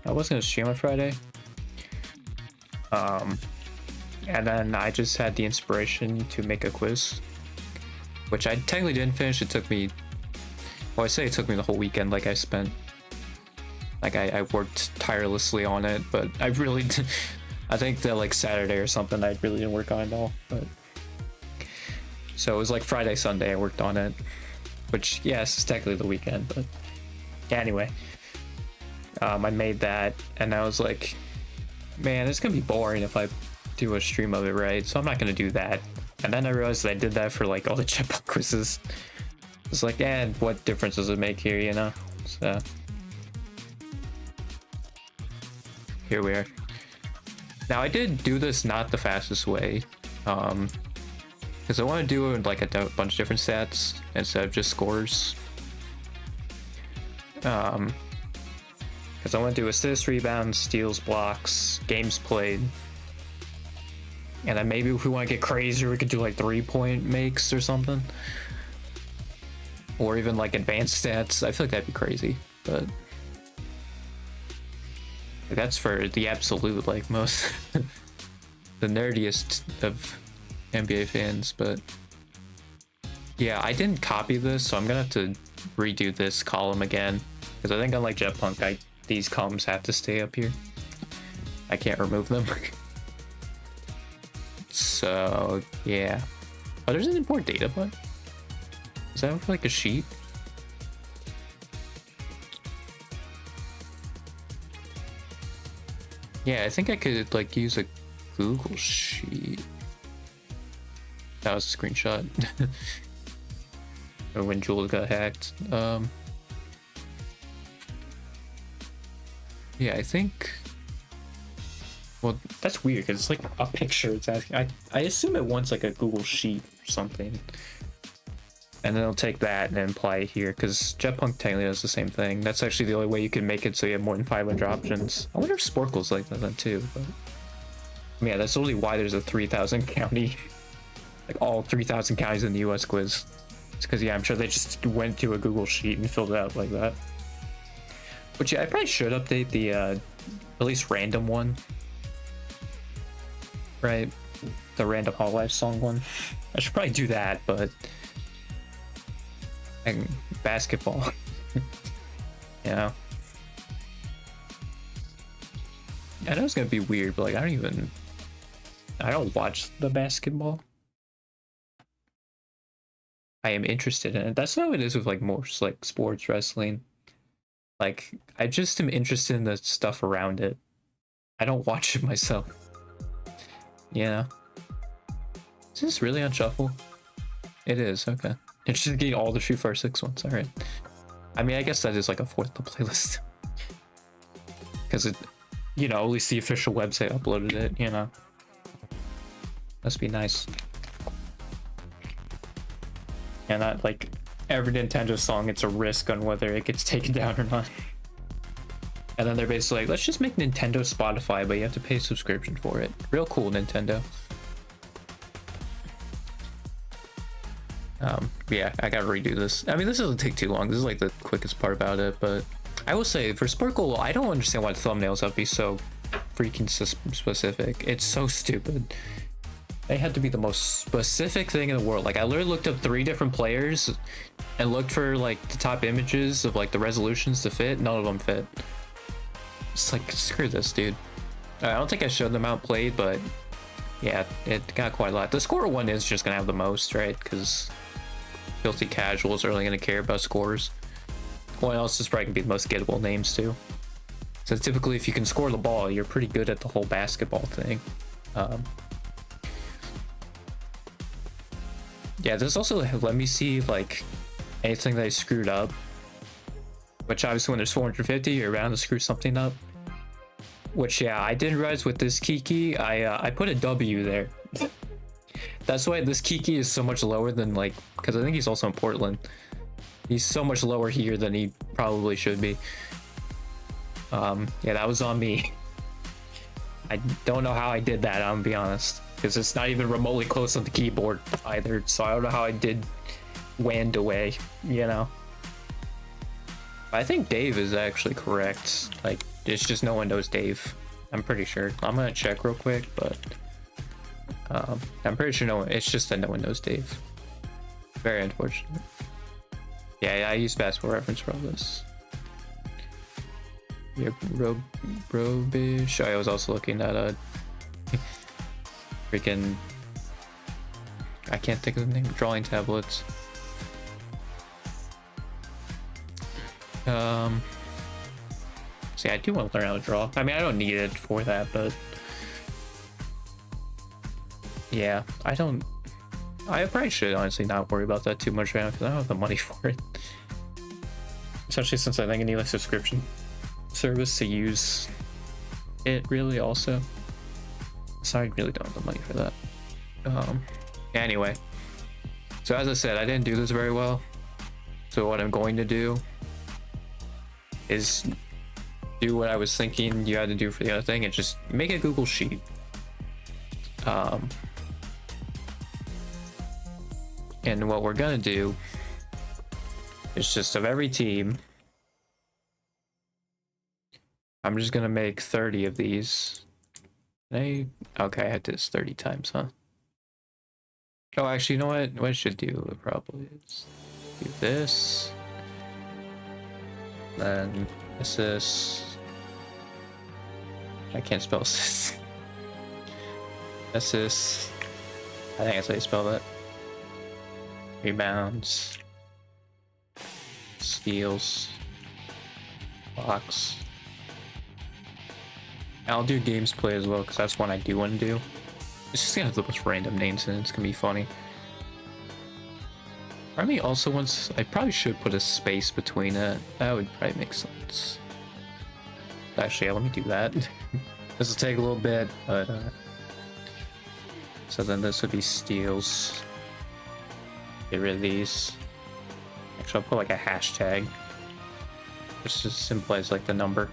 I was gonna stream on Friday. And then I just had the inspiration to make a quiz, which I technically didn't finish. It took me, well, I say it took me the whole weekend. Like I spent, like I worked tirelessly on it, but I really did, I think that like Saturday or something, I really didn't work on it at all. But so it was like Friday, Sunday I worked on it, which yes, it's technically the weekend, but yeah, anyway. I made that and I was like, man, it's gonna be boring if I do a stream of it, right? So I'm not gonna do that. And then I realized that I did that for like all the Jetpunk quizzes. It's like, what difference does it make here, you know? So here we are. Now I did do this not the fastest way, because I want to do like a bunch of different stats instead of just scores. Because I want to do assists, rebounds, steals, blocks, games played. And then maybe if we want to get crazier, we could do like 3-point makes or something. Or even like advanced stats. I feel like that'd be crazy, but that's for the absolute, like most, the nerdiest of NBA fans. But yeah, I didn't copy this, so I'm gonna have to redo this column again. Because I think unlike Jetpunk, these columns have to stay up here. I can't remove them. So yeah. Oh, there's an import data button. Is that like a sheet? Yeah, I think I could like use a Google sheet. That was a screenshot. Or when Jules got hacked. Yeah, I think. Well, that's weird because it's like a picture. It's asking. I assume it wants like a Google sheet or something, and then it'll take that and then apply it here because Jetpunk technically does the same thing. That's actually the only way you can make it so you have more than 500 options. I wonder if Sporkle's like that then too. But yeah, that's only why there's a 3,000 county, like all 3,000 counties in the U.S. quiz. It's because yeah, I'm sure they just went to a Google sheet and filled it out like that. But yeah, I probably should update the at least random one. Right, the random Hall Life song one. I should probably do that, but basketball, you know. I know it's gonna be weird, but like I don't watch the basketball. I am interested in it. That's how it is with like most like sports wrestling. Like I just am interested in the stuff around it. I don't watch it myself. Yeah. Is this really on shuffle? It is, okay. It's just getting all the Shoot for 6 ones, alright. I mean, I guess that is like a fourth of the playlist. Because it, you know, at least the official website uploaded it, you know. Must be nice. And not like every Nintendo song, it's a risk on whether it gets taken down or not. And then they're basically like, let's just make Nintendo Spotify, but you have to pay a subscription for it. Real cool, Nintendo. Yeah, I gotta redo this. I mean, this doesn't take too long. This is like the quickest part about it, but I will say for Sporkle, I don't understand why the thumbnails have to be so freaking specific. It's so stupid. They had to be the most specific thing in the world. Like I literally looked up 3 different players and looked for like the top images of like the resolutions to fit. None of them fit. It's like, screw this, dude. I don't think I showed them out played, but yeah, it got quite a lot. The score one is just gonna have the most, right? Because Filthy Casuals are only gonna care about scores. One else is probably gonna be the most gettable names too. So typically, if you can score the ball, you're pretty good at the whole basketball thing. Yeah, there's also, let me see like anything that I screwed up. Which obviously when there's 450, you're bound to screw something up. Which yeah, I didn't realize with this Kiki, I put a W there. That's why this Kiki is so much lower than like, because I think he's also in Portland. He's so much lower here than he probably should be. Yeah, that was on me. I don't know how I did that, I'm gonna be honest. Because it's not even remotely close on the keyboard either. So I don't know how I did wand away, you know. I think Dave is actually correct. Like, it's just no one knows Dave. I'm pretty sure. I'm gonna check real quick, but I'm pretty sure no one. It's just that no one knows Dave. Very unfortunate. Yeah, I use Basketball Reference for all this. Yeah, Robish. I was also looking at a freaking. I can't think of the name. Drawing tablets. See, I do want to learn how to draw. I mean, I don't need it for that, but yeah, I probably should honestly not worry about that too much right now because I don't have the money for it. Especially since I think I need a subscription service to use it really also. So I really don't have the money for that. Anyway, so as I said, I didn't do this very well. So what I'm going to do is do what I was thinking you had to do for the other thing and just make a Google Sheet. And what we're gonna do is just of every team, I'm just gonna make 30 of these. Okay, I had this 30 times, huh? Oh, actually, you know what I should do probably is do this. Then assist. I can't spell assist. Assist. I think that's how you spell that. Rebounds. Steals. Blocks. I'll do games play as well because that's one I do want to do. It's just gonna have the most random names and it's gonna be funny. Probably also once I probably should put a space between it. That would probably make sense. Actually, yeah, let me do that. This will take a little bit, but so then this would be steals. Get rid of these. Actually, I'll put like a hashtag. Just as simple as like the number.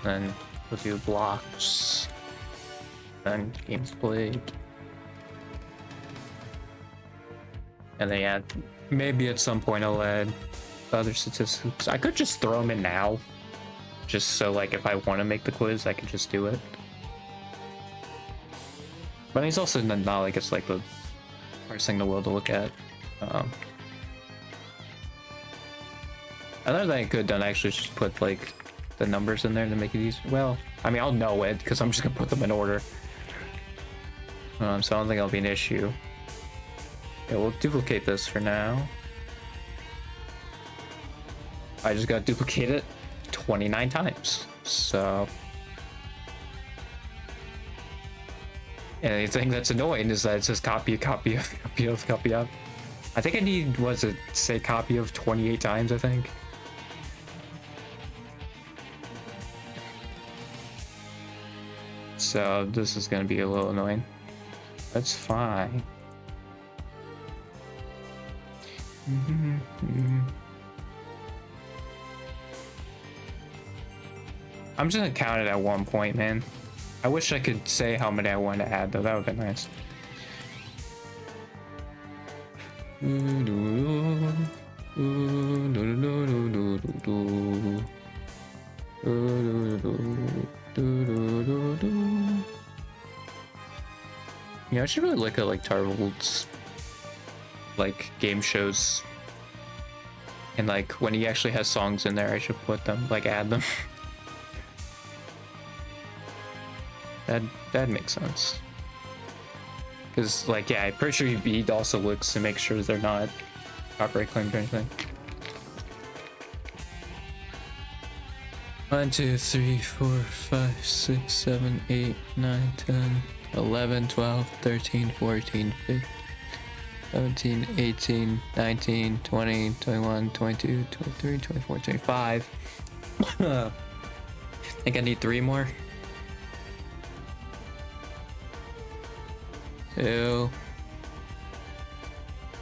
Then we'll do blocks. Then games played. And then yeah, maybe at some point I'll add other statistics. I could just throw them in now. Just so like if I want to make the quiz, I can just do it. But it's also not like it's like the hardest thing in the world to look at. Another thing I could have done actually is just put like the numbers in there to make it easy. Well, I mean, I'll know it because I'm just gonna put them in order. So I don't think it'll be an issue. Yeah, we'll duplicate this for now. I just gotta duplicate it 29 times. So, and the thing that's annoying is that it says copy of. I think I need, was it say copy of 28 times, I think. So this is gonna be a little annoying. That's fine. I'm just gonna count it at 1 point, man. I wish I could say how many I want to add, though. That would be nice. Yeah, I should really look at like Tarvel's like game shows, and like when he actually has songs in there, I should put them, like add them. That makes sense. Because like yeah, I'm pretty sure he also looks to make sure they're not copyright claimed or anything. 1, 2, 3, 4, 5, 6, 7, 8, 9, 10, 11, 12, 13, 14, 15, 17, 18, 19, 20, 21, 22, 23, 24, 25. I think I need 3 more. 2,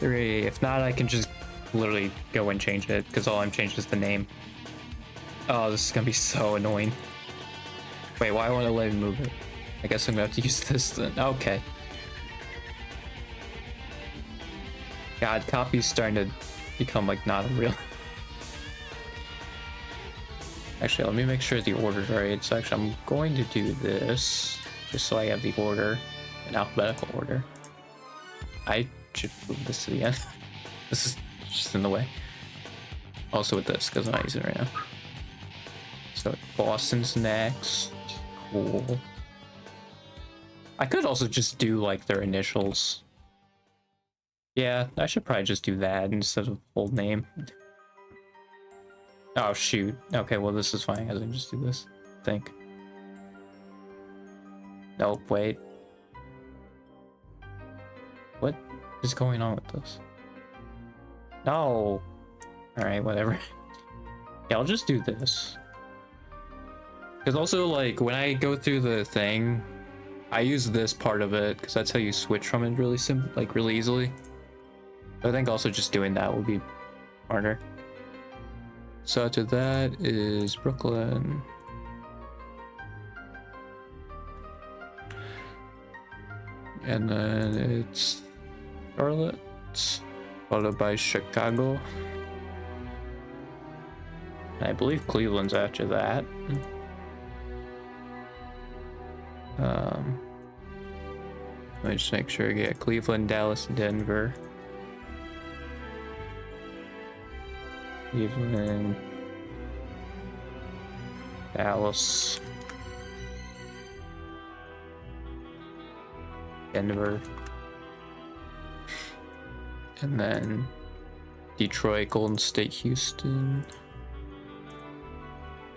3. If not, I can just literally go and change it because all I'm changing is the name. Oh, this is gonna be so annoying. Wait, why won't I let me move it? I guess I'm gonna have to use this then. Okay. God, copy's starting to become like not real. Actually, let me make sure the order's right. So actually, I'm going to do this just so I have the order in alphabetical order. I should move this to the end. This is just in the way. Also with this, because I'm not using it right now. So Boston's next. Cool. I could also just do like their initials. Yeah, I should probably just do that instead of full name. Oh shoot. Okay, well this is fine. I can just do this. I think. Nope, wait. What is going on with this? No. Alright, whatever. Yeah, I'll just do this. Because also, like, when I go through the thing, I use this part of it, because that's how you switch from it really really easily. I think also just doing that would be harder. So after that is Brooklyn. And then it's Charlotte, followed by Chicago. And I believe Cleveland's after that. Let me just make sure I get Cleveland, Dallas, Denver. Cleveland, Dallas, Denver, and then Detroit, Golden State, Houston,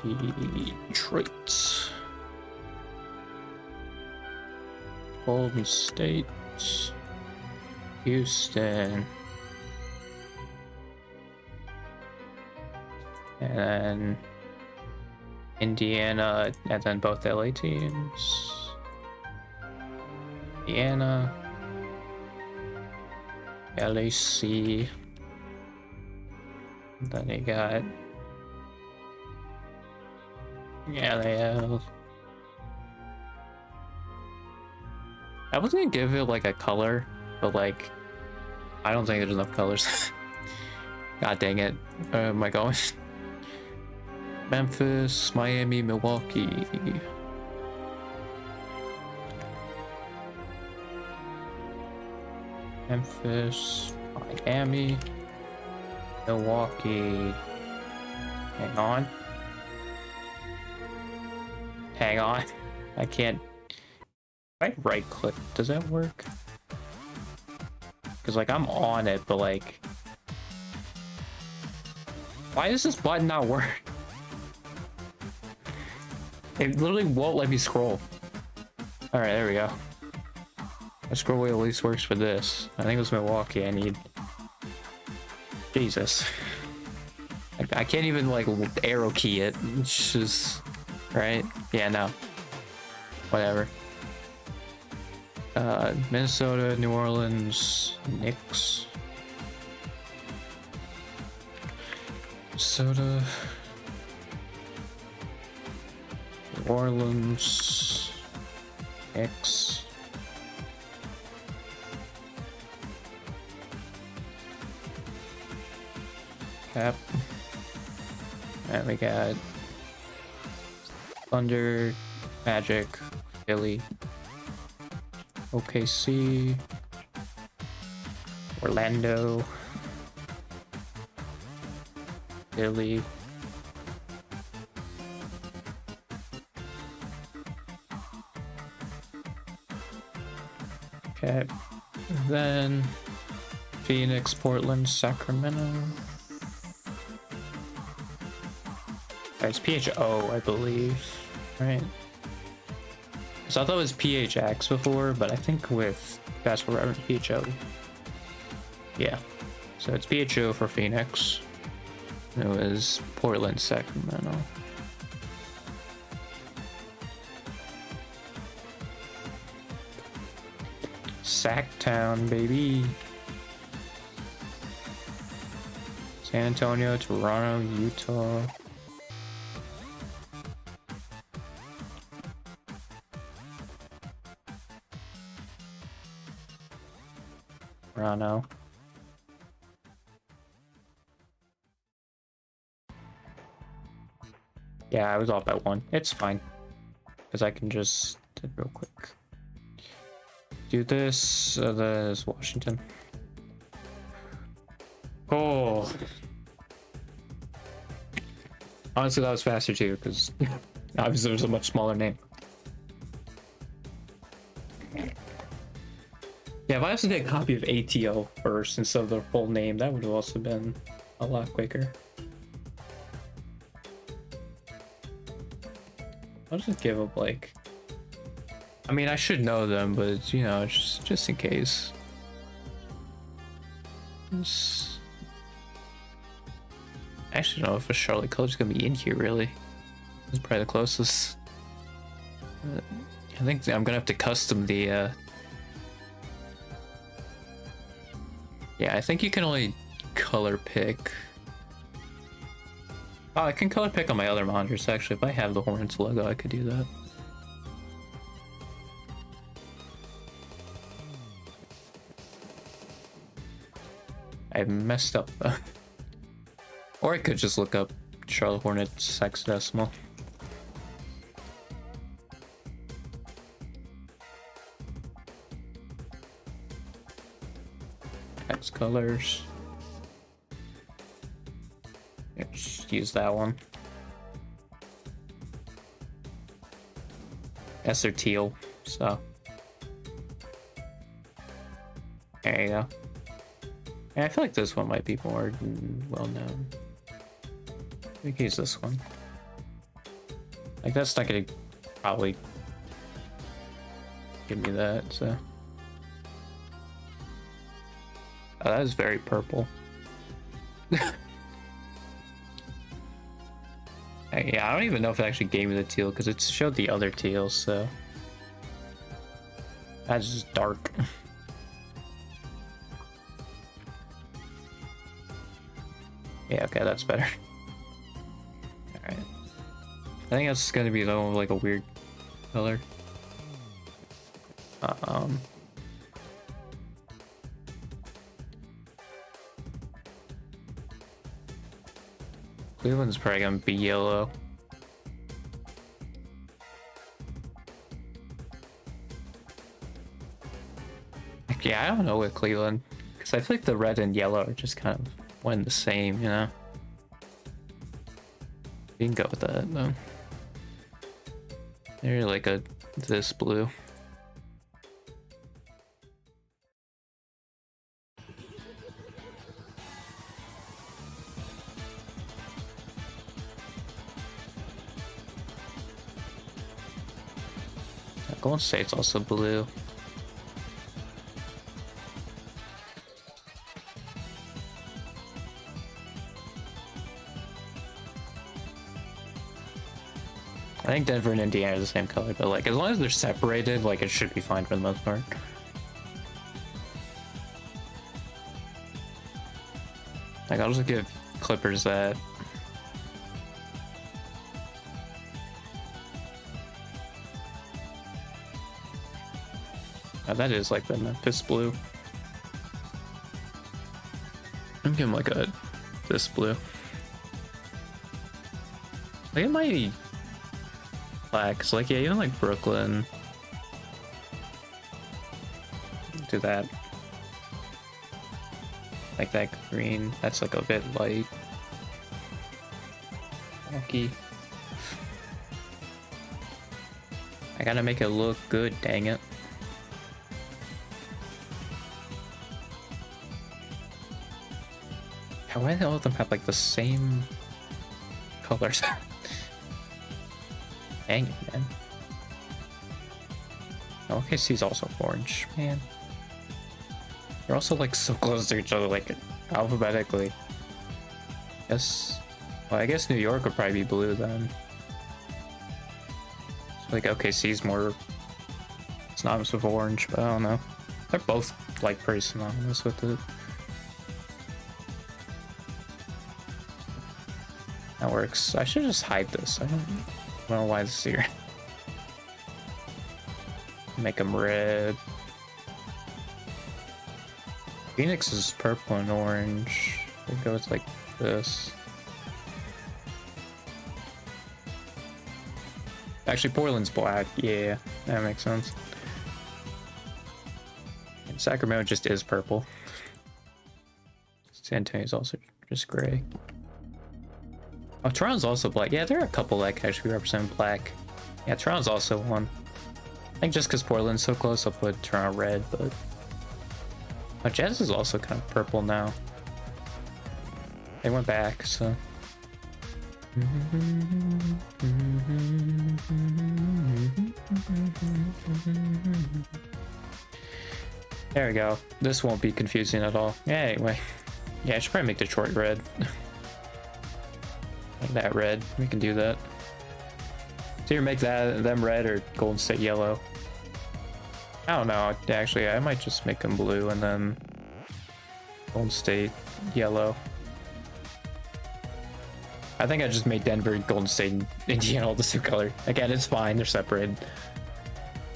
Detroit, Golden State, Houston, and then Indiana, and then both LA teams. Indiana, LAC, and then you got LAL. I was gonna give it like a color, but like I don't think there's enough colors. God dang it. Where am I going? Memphis, Miami, Milwaukee. Memphis, Miami, Milwaukee. Hang on. Hang on. I can't. If I right click, does that work? Because like I'm on it, but like, why does this button not work? It literally won't let me scroll. All right, there we go. My scroll wheel at least works for this. I think it was Milwaukee. I need. Jesus. I can't even like arrow key it. It's just right. Yeah, no. Whatever. Minnesota, New Orleans, Knicks. Minnesota, New Orleans, Knicks. Cap. And we got Thunder, Magic, Philly, OKC, Orlando, Philly, okay, then Phoenix, Portland, Sacramento. It's PHO, I believe, right? So I thought it was PHX before, but I think with Basketball Reference, PHO. Yeah, so it's PHO for Phoenix. It was Portland, Sacramento. Sacktown, baby. San Antonio, Toronto, Utah. Toronto. Yeah, I was off by 1. It's fine. Because I can just real quick. Do this. This Washington. Oh. Honestly, that was faster too, because obviously there's a much smaller name. Yeah, if I also did a copy of ATO first instead of the full name, that would have also been a lot quicker. I'll just give up, like... I mean, I should know them, but, you know, just in case. I actually don't know if a Charlotte Color's gonna be in here, really. It's probably the closest. I think I'm gonna have to custom the, Yeah, I think you can only color pick. Oh, I can color pick on my other monitors, actually. If I have the Hornets logo, I could do that. I messed up, though. Or I could just look up Charlotte Hornets hexadecimal. Hex colors. Yeah, just use that one. Yes, they're teal, so. There you go. Yeah, I feel like this one might be more well known. We can use this one. Like, that's not gonna probably give me that, so. Oh, that is very purple. Yeah, I don't even know if it actually gave me the teal because it showed the other teals, so. That's just dark. Yeah, okay, that's better. Alright. I think that's gonna be though like a weird color. Cleveland's probably gonna be yellow. Yeah, I don't know with Cleveland because I feel like the red and yellow are just kind of one the same, you know. We can go with that though. They're like this blue. Golden State's also blue. I think Denver and Indiana are the same color, but like as long as they're separated, like it should be fine for the most part. Like I'll just give Clippers that. Oh, that is like the Memphis blue. I'm giving like this blue. Like it might be black, cause like yeah, even like Brooklyn. Do that. Like that green, that's like a bit light. Wonky. I gotta make it look good, dang it. Why do all of them have like the same colors? Dang it, man. Oh, OKC's also orange, man. They're also like so close to each other, like alphabetically. Yes. Well, I guess New York would probably be blue then. So, like OKC's more synonymous with orange, but I don't know. They're both like pretty synonymous with it. That works. I should just hide this. I don't know why this is here. Make them red. Phoenix is purple and orange. It goes like this. Actually, Portland's black. Yeah, that makes sense. And Sacramento just is purple. San Antonio's also just gray. Oh, Toronto's also black. Yeah, there are a couple that actually represent black. Yeah, Toronto's also one. I think just because Portland's so close, I'll put Toronto red, but... Oh, Jazz is also kind of purple now. They went back, so... There we go. This won't be confusing at all. Yeah, anyway. Yeah, I should probably make Detroit red. Make that red. We can do that. So either make them red or Golden State yellow. I don't know. Actually, I might just make them blue and then Golden State yellow. I think I just made Denver, Golden State, and Indiana all the same color. Again, it's fine. They're separated.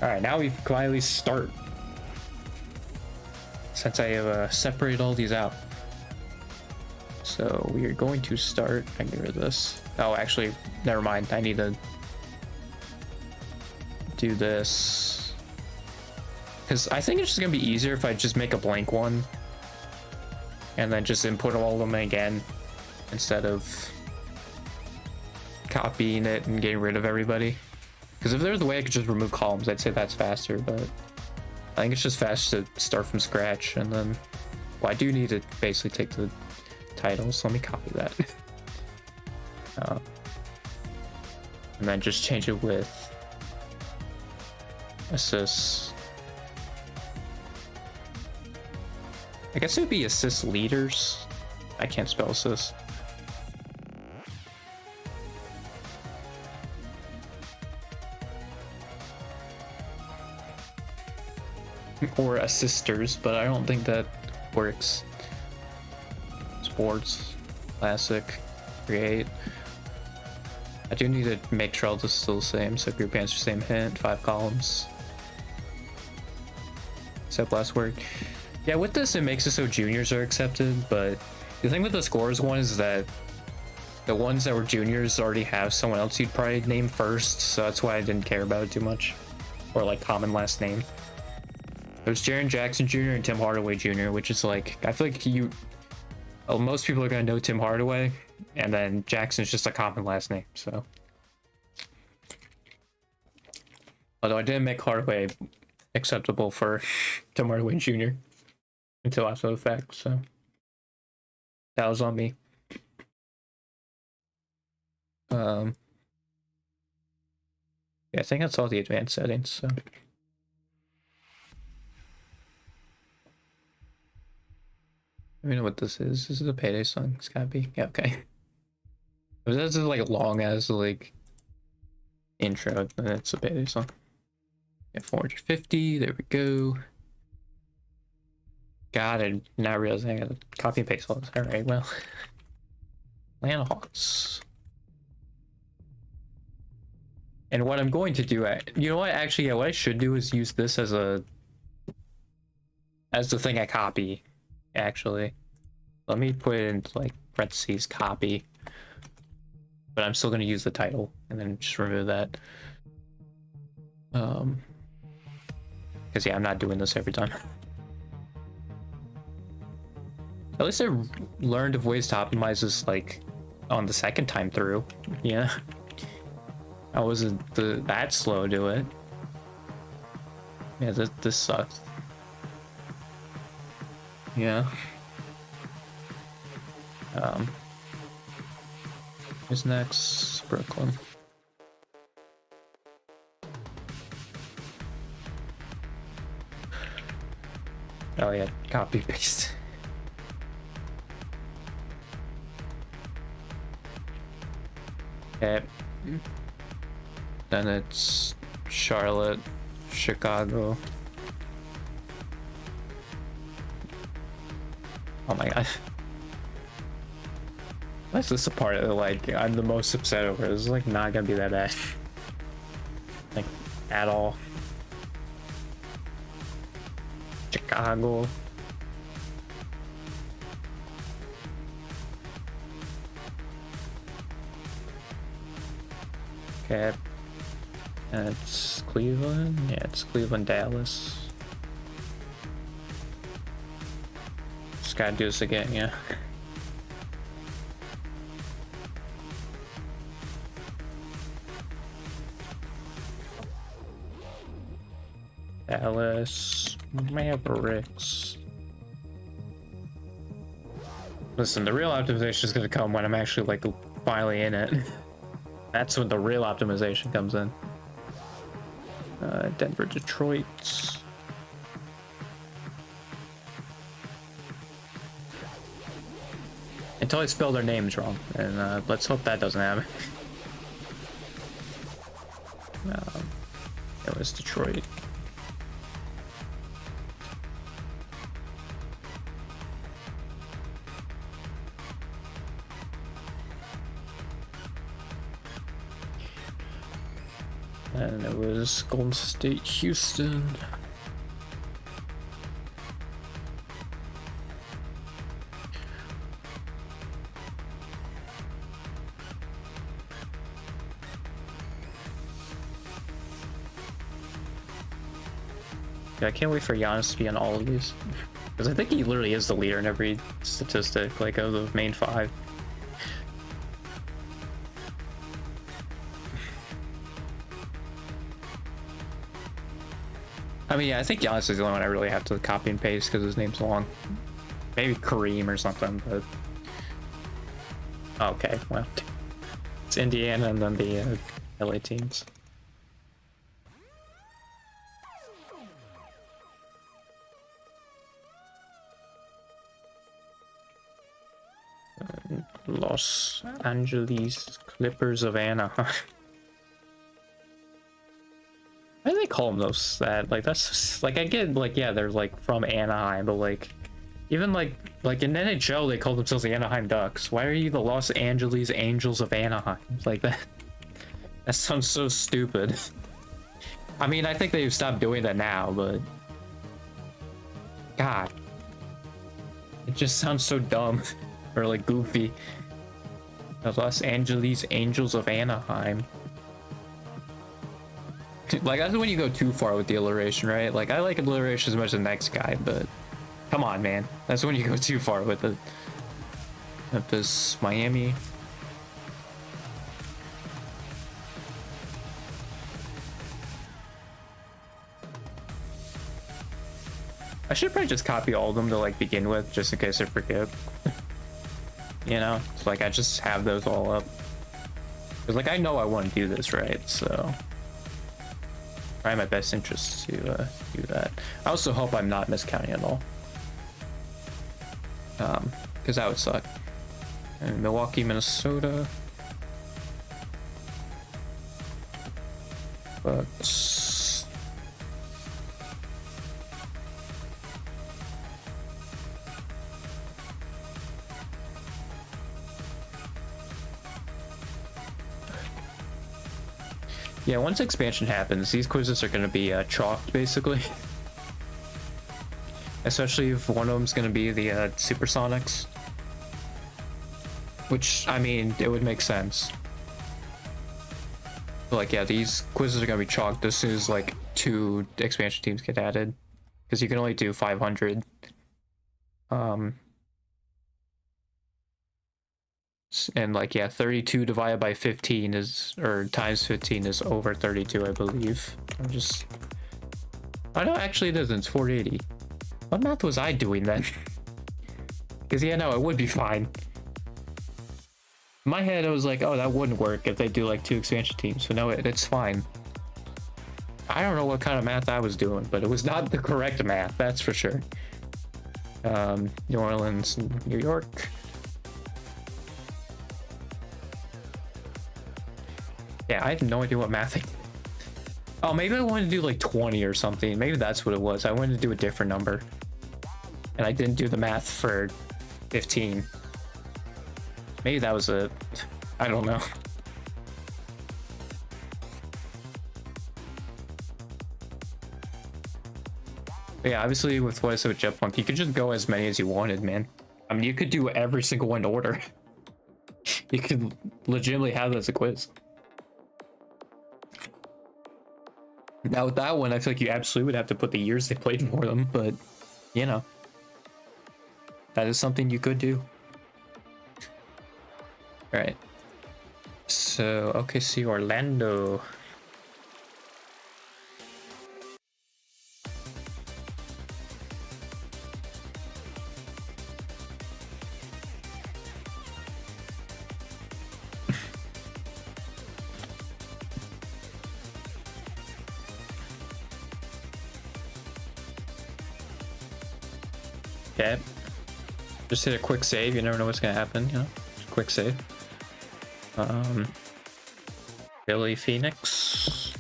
All right, now we finally start. Since I have separated all these out. So we are going to start. I can get rid of this. Oh, actually, never mind. I need to do this. Because I think it's just going to be easier if I just make a blank one. And then just input all of them again. Instead of copying it and getting rid of everybody. Because if there's a way I could just remove columns, I'd say that's faster, but I think it's just fast to start from scratch. And then, well, I do need to basically take the title, so let me copy that. And then just change it with assists. I guess it would be assist leaders. I can't spell assist. Or assisters, but I don't think that works. Sports, classic, create. I do need to make sure all this is still the same, so group answer same hint, 5 columns. Except last word. Yeah, with this it makes it so juniors are accepted, but the thing with the scores one is that the ones that were juniors already have someone else you'd probably name first, so that's why I didn't care about it too much. Or like common last name. There's Jaren Jackson Jr. and Tim Hardaway Jr., which is like, I feel like most people are going to know Tim Hardaway, and then Jackson's just a common last name, so. Although I didn't make Hardaway acceptable for Tim Hardaway Jr. until after the fact, so. That was on me. Yeah, I think that's all the advanced settings, so. I don't know what this is. This is a Payday song. It's gotta be. Yeah, okay. If this is like long as like intro, then it's a Payday song. Yeah, 450. There we go. God, I now realizing I gotta copy and paste all this. Alright, well. Atlanta Hawks. And what I'm going to do, you know what? Actually, yeah, what I should do is use this as the thing I copy. Actually, let me put it into like parentheses copy, but I'm still going to use the title and then just remove that. Because yeah, I'm not doing this every time. At least I learned of ways to optimize this like on the second time through. Yeah, I wasn't that slow to it. Yeah, this sucks. Yeah. Who's next? Brooklyn. Oh yeah, copy paste. Okay. Then it's Charlotte, Chicago. Oh my god. That's just the part that like I'm the most upset over. This is like not gonna be that bad. Like at all. Chicago. Okay. It's Cleveland. Yeah, it's Cleveland, Dallas. Just gotta do this again, yeah. Dallas Mavericks. Listen, the real optimization is gonna come when I'm actually like finally in it. That's when the real optimization comes in. Denver, Detroit. Until I spell their names wrong, and let's hope that doesn't happen. It was Detroit. And it was Golden State, Houston. Yeah, I can't wait for Giannis to be on all of these. Because I think he literally is the leader in every statistic, like of the main five. I mean, yeah, I think Giannis is the only one I really have to copy and paste because his name's long. Maybe Kareem or something, but... Okay, well. It's Indiana and then the LA teams. Los Angeles Clippers of Anaheim. Why do they call them those? That like that's just, like I get like yeah they're like from Anaheim, but like even like in NHL they call themselves the Anaheim Ducks. Why are you the Los Angeles Angels of Anaheim? Like that. That sounds so stupid. I mean I think they've stopped doing that now, but God, it just sounds so dumb or like goofy. The Los Angeles Angels of Anaheim. Like, that's when you go too far with the alliteration, right? Like, I like alliteration as much as the next guy, but come on, man. That's when you go too far with it. Memphis, Miami. I should probably just copy all of them to, like, begin with, just in case I forget. You know? It's like, I just have those all up. Because, like, I know I want to do this, right? So... try my best interest to do that. I also hope I'm not miscounting at all. Because that would suck. And Milwaukee, Minnesota. Bucks. Yeah, once expansion happens, these quizzes are going to be chalked, basically. Especially if one of them's going to be the Supersonics. Which, I mean, it would make sense. But, like, yeah, these quizzes are going to be chalked as soon as, like, 2 expansion teams get added. Because you can only do 500. And like yeah 32 divided by 15 is or times 15 is over 32 I believe. I know actually it isn't. It's 480. What math was I doing then? Because yeah no it would be fine. In my head I was like oh that wouldn't work if they do like 2 expansion teams, so no it's fine. I don't know what kind of math I was doing, but it was not the correct math, that's for sure. New Orleans, New York. Yeah, I have no idea what math I did. Oh, maybe I wanted to do like 20 or something. Maybe that's what it was. I wanted to do a different number. And I didn't do the math for 15. Maybe that was it. I don't know. But yeah, obviously with what I said with Jetpunk, you could just go as many as you wanted, man. I mean, you could do every single one in order. You could legitimately have this as a quiz. Now with that one, I feel like you absolutely would have to put the years they played for them, but you know, that is something you could do. All right. So OKC Orlando. Okay. Just hit a quick save. You never know what's gonna happen. You know, quick save. Billy Phoenix.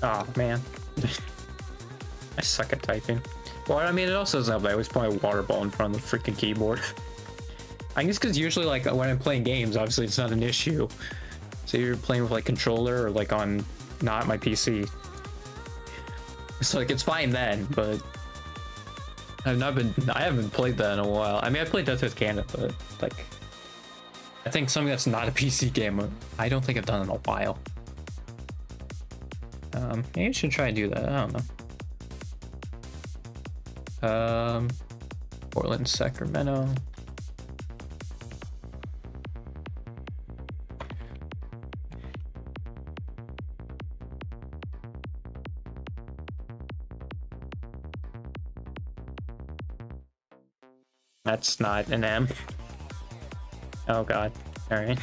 Oh man, I suck at typing. Well, I mean, it also doesn't help that I always put my water ball in front of the freaking keyboard. I guess because usually, like, when I'm playing games, obviously it's not an issue. So you're playing with like controller or like on not my PC. So like it's fine then, but I haven't played that in a while. I mean, I played Death with Canada, but like I think something that's not a PC game, I don't think I've done in a while. Maybe I should try and do that. I don't know. Portland, Sacramento. That's not an M. Oh god. Alright.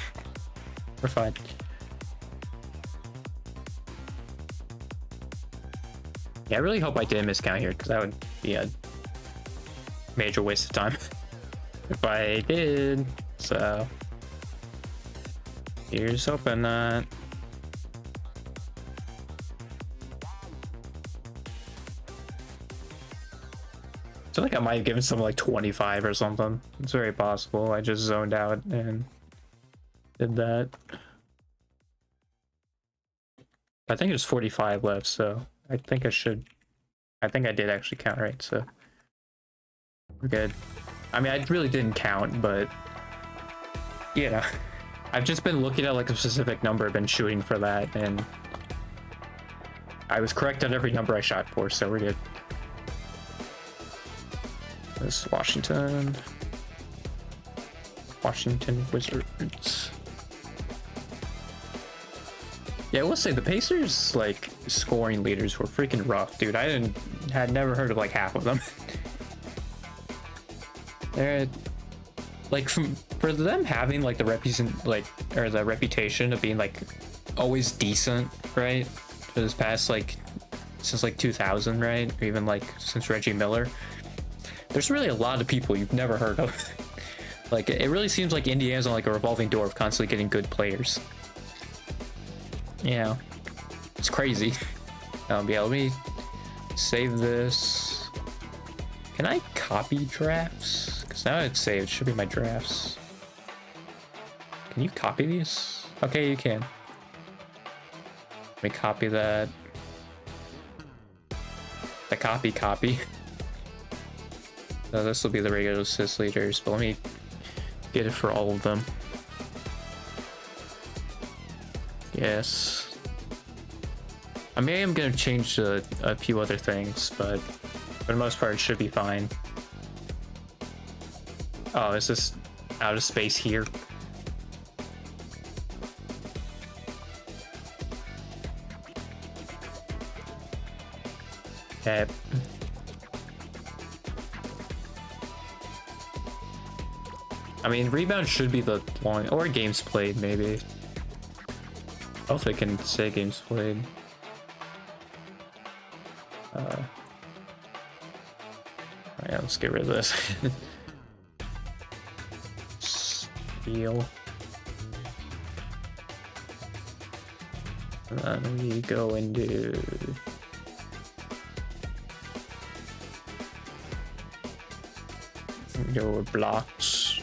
We're fine. Yeah, I really hope I didn't miscount here, because that would be a major waste of time if I did. So here's hoping that. I feel like I might have given something like 25 or something. It's very possible. I just zoned out and did that. I think there's 45 left, so I think I did actually count right, so we're good. I mean, I really didn't count, but yeah, I've just been looking at like a specific number, I've been shooting for that, and I was correct on every number I shot for, so we're good. This is Washington Wizards. Yeah, I will say the Pacers like scoring leaders were freaking rough, dude. I had never heard of like half of them. They're like for them having like the reputation of being like always decent, right? For this past like since like 2000, right? Or even like since Reggie Miller. There's really a lot of people you've never heard of. Like it really seems like Indiana's on like a revolving door of constantly getting good players. Yeah, it's crazy. Yeah, let me save this. Can I copy drafts? Because now it's saved. It should be my drafts. Can you copy these? Okay, you can. Let me copy that. The copy. So this will be the regular assist leaders, but let me get it for all of them. Yes. I mean, I'm gonna change a few other things, but for the most part, it should be fine. Oh, is this out of space here? Okay. I mean, rebound should be the long, or games played, maybe. Hopefully I can say games played. Alright, let's get rid of this. Steal. And then we go into... go with blocks.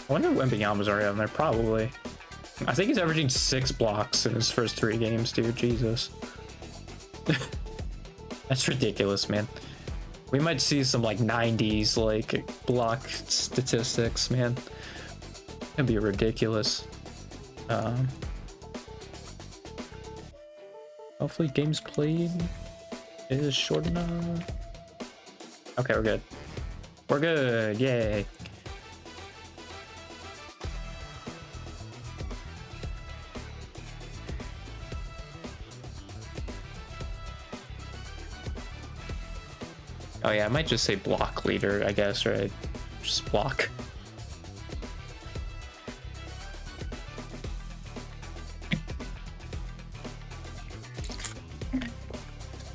I wonder if Wembanyama's already on there, probably. I think he's averaging 6 blocks in his first 3 games, dude. Jesus. That's ridiculous, man. We might see some like 90s like block statistics, man. It'd be ridiculous. Hopefully games played is short enough. Okay, we're good. We're good, yay. Oh yeah, I might just say block leader, I guess, right? Just block.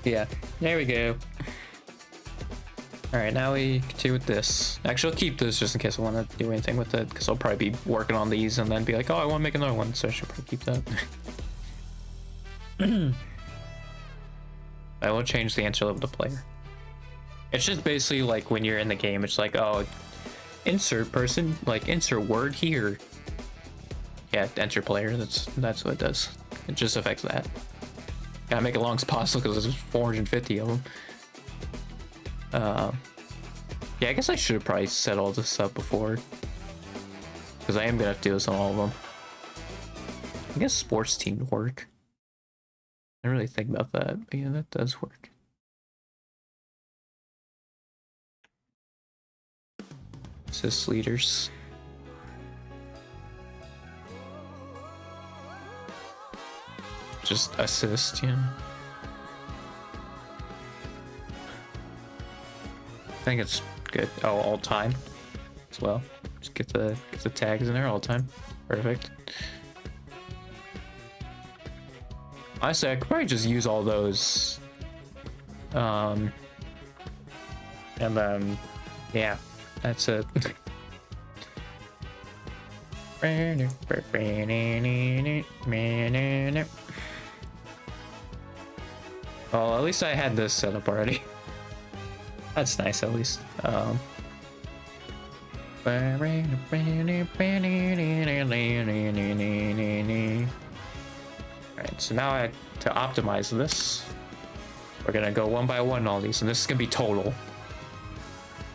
Yeah, there we go. Alright, now we continue with this. Actually, I'll keep this just in case I want to do anything with it, because I'll probably be working on these and then be like, oh, I want to make another one, so I should probably keep that. I will change the answer of the player. It's just basically like when you're in the game, it's like, oh, insert person, like insert word here. Yeah, enter player, that's what it does. It just affects that. Gotta make it long as possible because there's 450 of them. Yeah, I guess I should have probably set all this up before, because I am gonna have to do this on all of them. I guess sports team would work. I didn't really think about that, but yeah, that does work. Assist leaders. Just assist, you know. I think it's good. Oh, all time as well. Just get the tags in there all time. Perfect. Honestly, I could probably just use all those. And then, yeah, that's it. Well, at least I had this set up already. That's nice, at least. Alright, so now to optimize this, we're gonna go one by one all these, and this is gonna be total.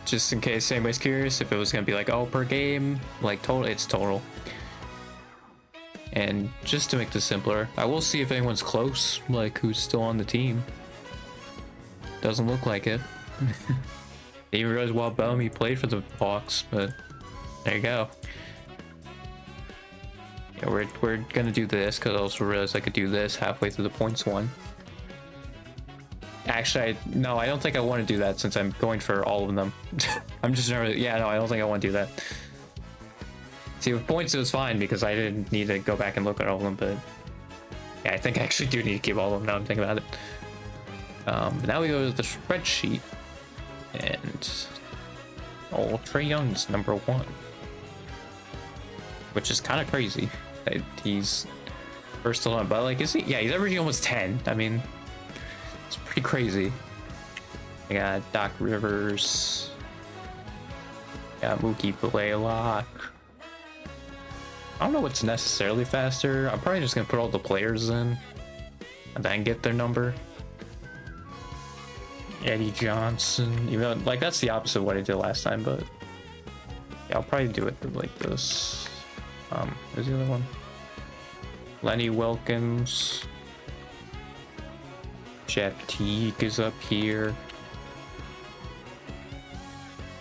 Just in case anybody's curious, if it was gonna be like, oh, per game, like total, it's total. And just to make this simpler, I will see if anyone's close, like who's still on the team. Doesn't look like it. Didn't realize Wild Bellamy played for the Hawks, but there you go. Yeah, we're gonna do this because I also realized I could do this halfway through the points one. Actually, no, I don't think I want to do that since I'm going for all of them. I'm just never. Yeah, no, I don't think I want to do that. See, with points it was fine because I didn't need to go back and look at all of them, but yeah, I think I actually do need to keep all of them now I'm thinking about it. Now we go to the spreadsheet, and old Trae Young's #1, which is kind of crazy that he's first 11, but like, is he? Yeah, he's averaging almost 10. I mean, it's pretty crazy. I got Doc Rivers, got Mookie Blaylock. I don't know what's necessarily faster. I'm probably just gonna put all the players in and then get their number. Eddie Johnson, even though, like, that's the opposite of what I did last time, but yeah, I'll probably do it like this. Where's the other one? Lenny Wilkins. Jeff Teague is up here.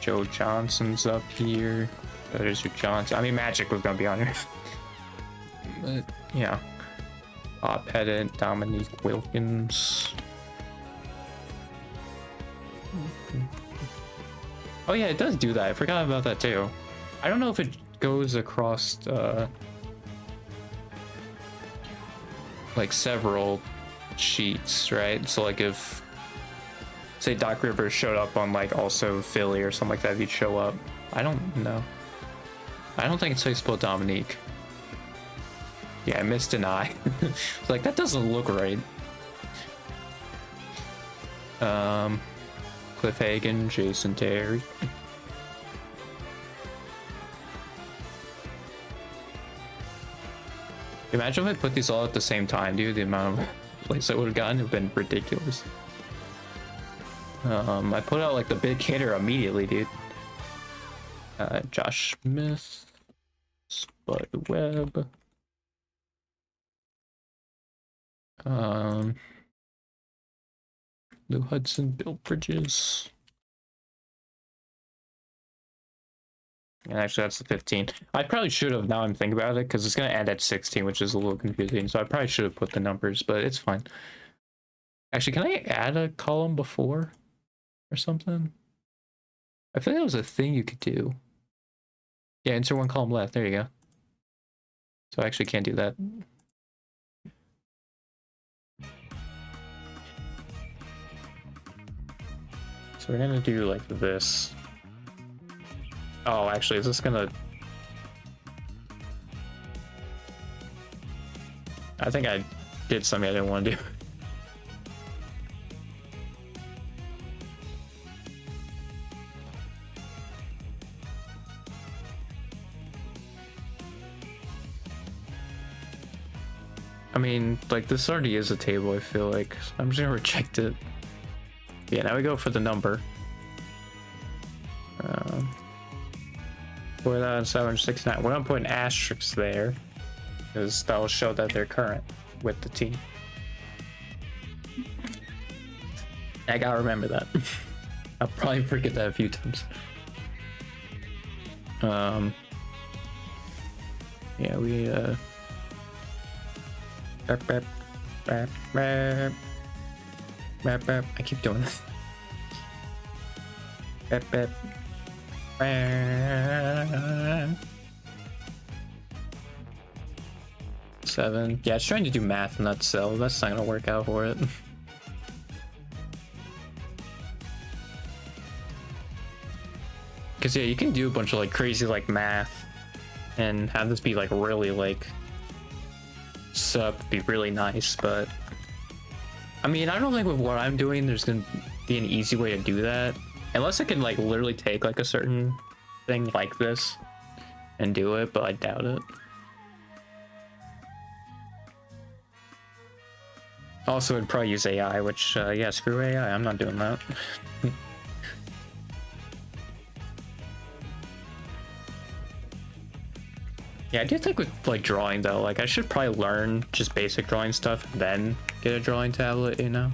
Joe Johnson's up here. There's your Johnson. I mean, Magic was gonna be on here. But yeah. Bob Pettit, Dominique Wilkins. Oh yeah, it does do that. I forgot about that too. I don't know if it goes across like several sheets, right? So like if say Doc Rivers showed up on like also Philly or something like that, he'd show up. I don't know. I don't think it's how you spell Dominique. Yeah, I missed an I. Like, that doesn't look right. Cliff Hagan, Jason Terry. Imagine if I put these all at the same time, dude. The amount of plays I would have gotten would have been ridiculous. I put out like the big hitter immediately, dude. Josh Smith, Spud Webb. Lou Hudson, Bill Bridges. And actually, that's the 15. I probably should have, now I'm thinking about it, because it's going to end at 16, which is a little confusing. So I probably should have put the numbers, but it's fine. Actually, can I add a column before or something? I feel like that was a thing you could do. Yeah, insert one column left. There you go. So I actually can't do that. So we're gonna do like this. Oh, actually, is this gonna... I think I did something I didn't want to do. I mean, like, this already is a table, I feel like. So I'm just gonna reject it. Yeah, now we go for the number. 4,769. We're gonna put an asterisk there, because that will show that they're current with the team. I gotta remember that. I'll probably forget that a few times. Yeah, we I keep doing this. 7. Yeah, it's trying to do math in that cell. That's not gonna work out for it. Because yeah, you can do a bunch of like crazy like math and have this be like really like be really nice, but I mean, I don't think with what I'm doing there's gonna be an easy way to do that, unless I can like literally take like a certain thing like this and do it, but I doubt it. Also, I'd probably use AI, which yeah, screw AI, I'm not doing that. Yeah, I do think with like drawing though, like I should probably learn just basic drawing stuff, then get a drawing tablet, you know?